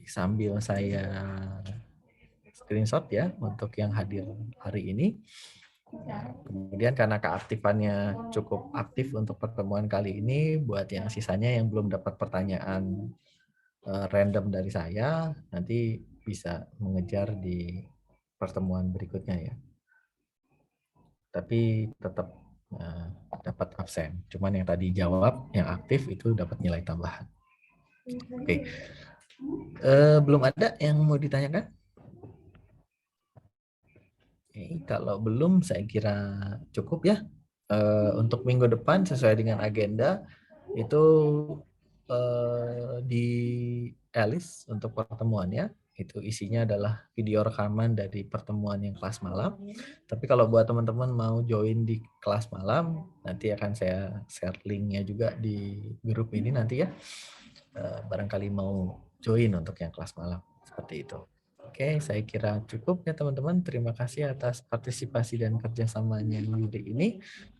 Sambil saya screenshot ya untuk yang hadir hari ini. Kemudian karena keaktifannya cukup aktif untuk pertemuan kali ini, buat yang sisanya yang belum dapat pertanyaan random dari saya, nanti bisa mengejar di pertemuan berikutnya ya. Tapi tetap dapat absen. Cuman yang tadi jawab, yang aktif itu dapat nilai tambahan. Oke. Belum ada yang mau ditanyakan? Kalau belum saya kira cukup ya. Untuk minggu depan sesuai dengan agenda itu di Alice untuk pertemuannya. Itu isinya adalah video rekaman dari pertemuan yang kelas malam. Tapi kalau buat teman-teman mau join di kelas malam, nanti akan saya share linknya juga di grup ini nanti ya. Barangkali mau join untuk yang kelas malam. Seperti itu. Oke, saya kira cukup ya teman-teman. Terima kasih atas partisipasi dan kerjasamanya hari ini.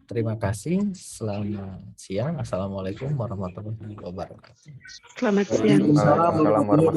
Terima kasih. Selamat siang. Assalamualaikum warahmatullahi wabarakatuh. Selamat siang. Waalaikumsalam warahmatullahi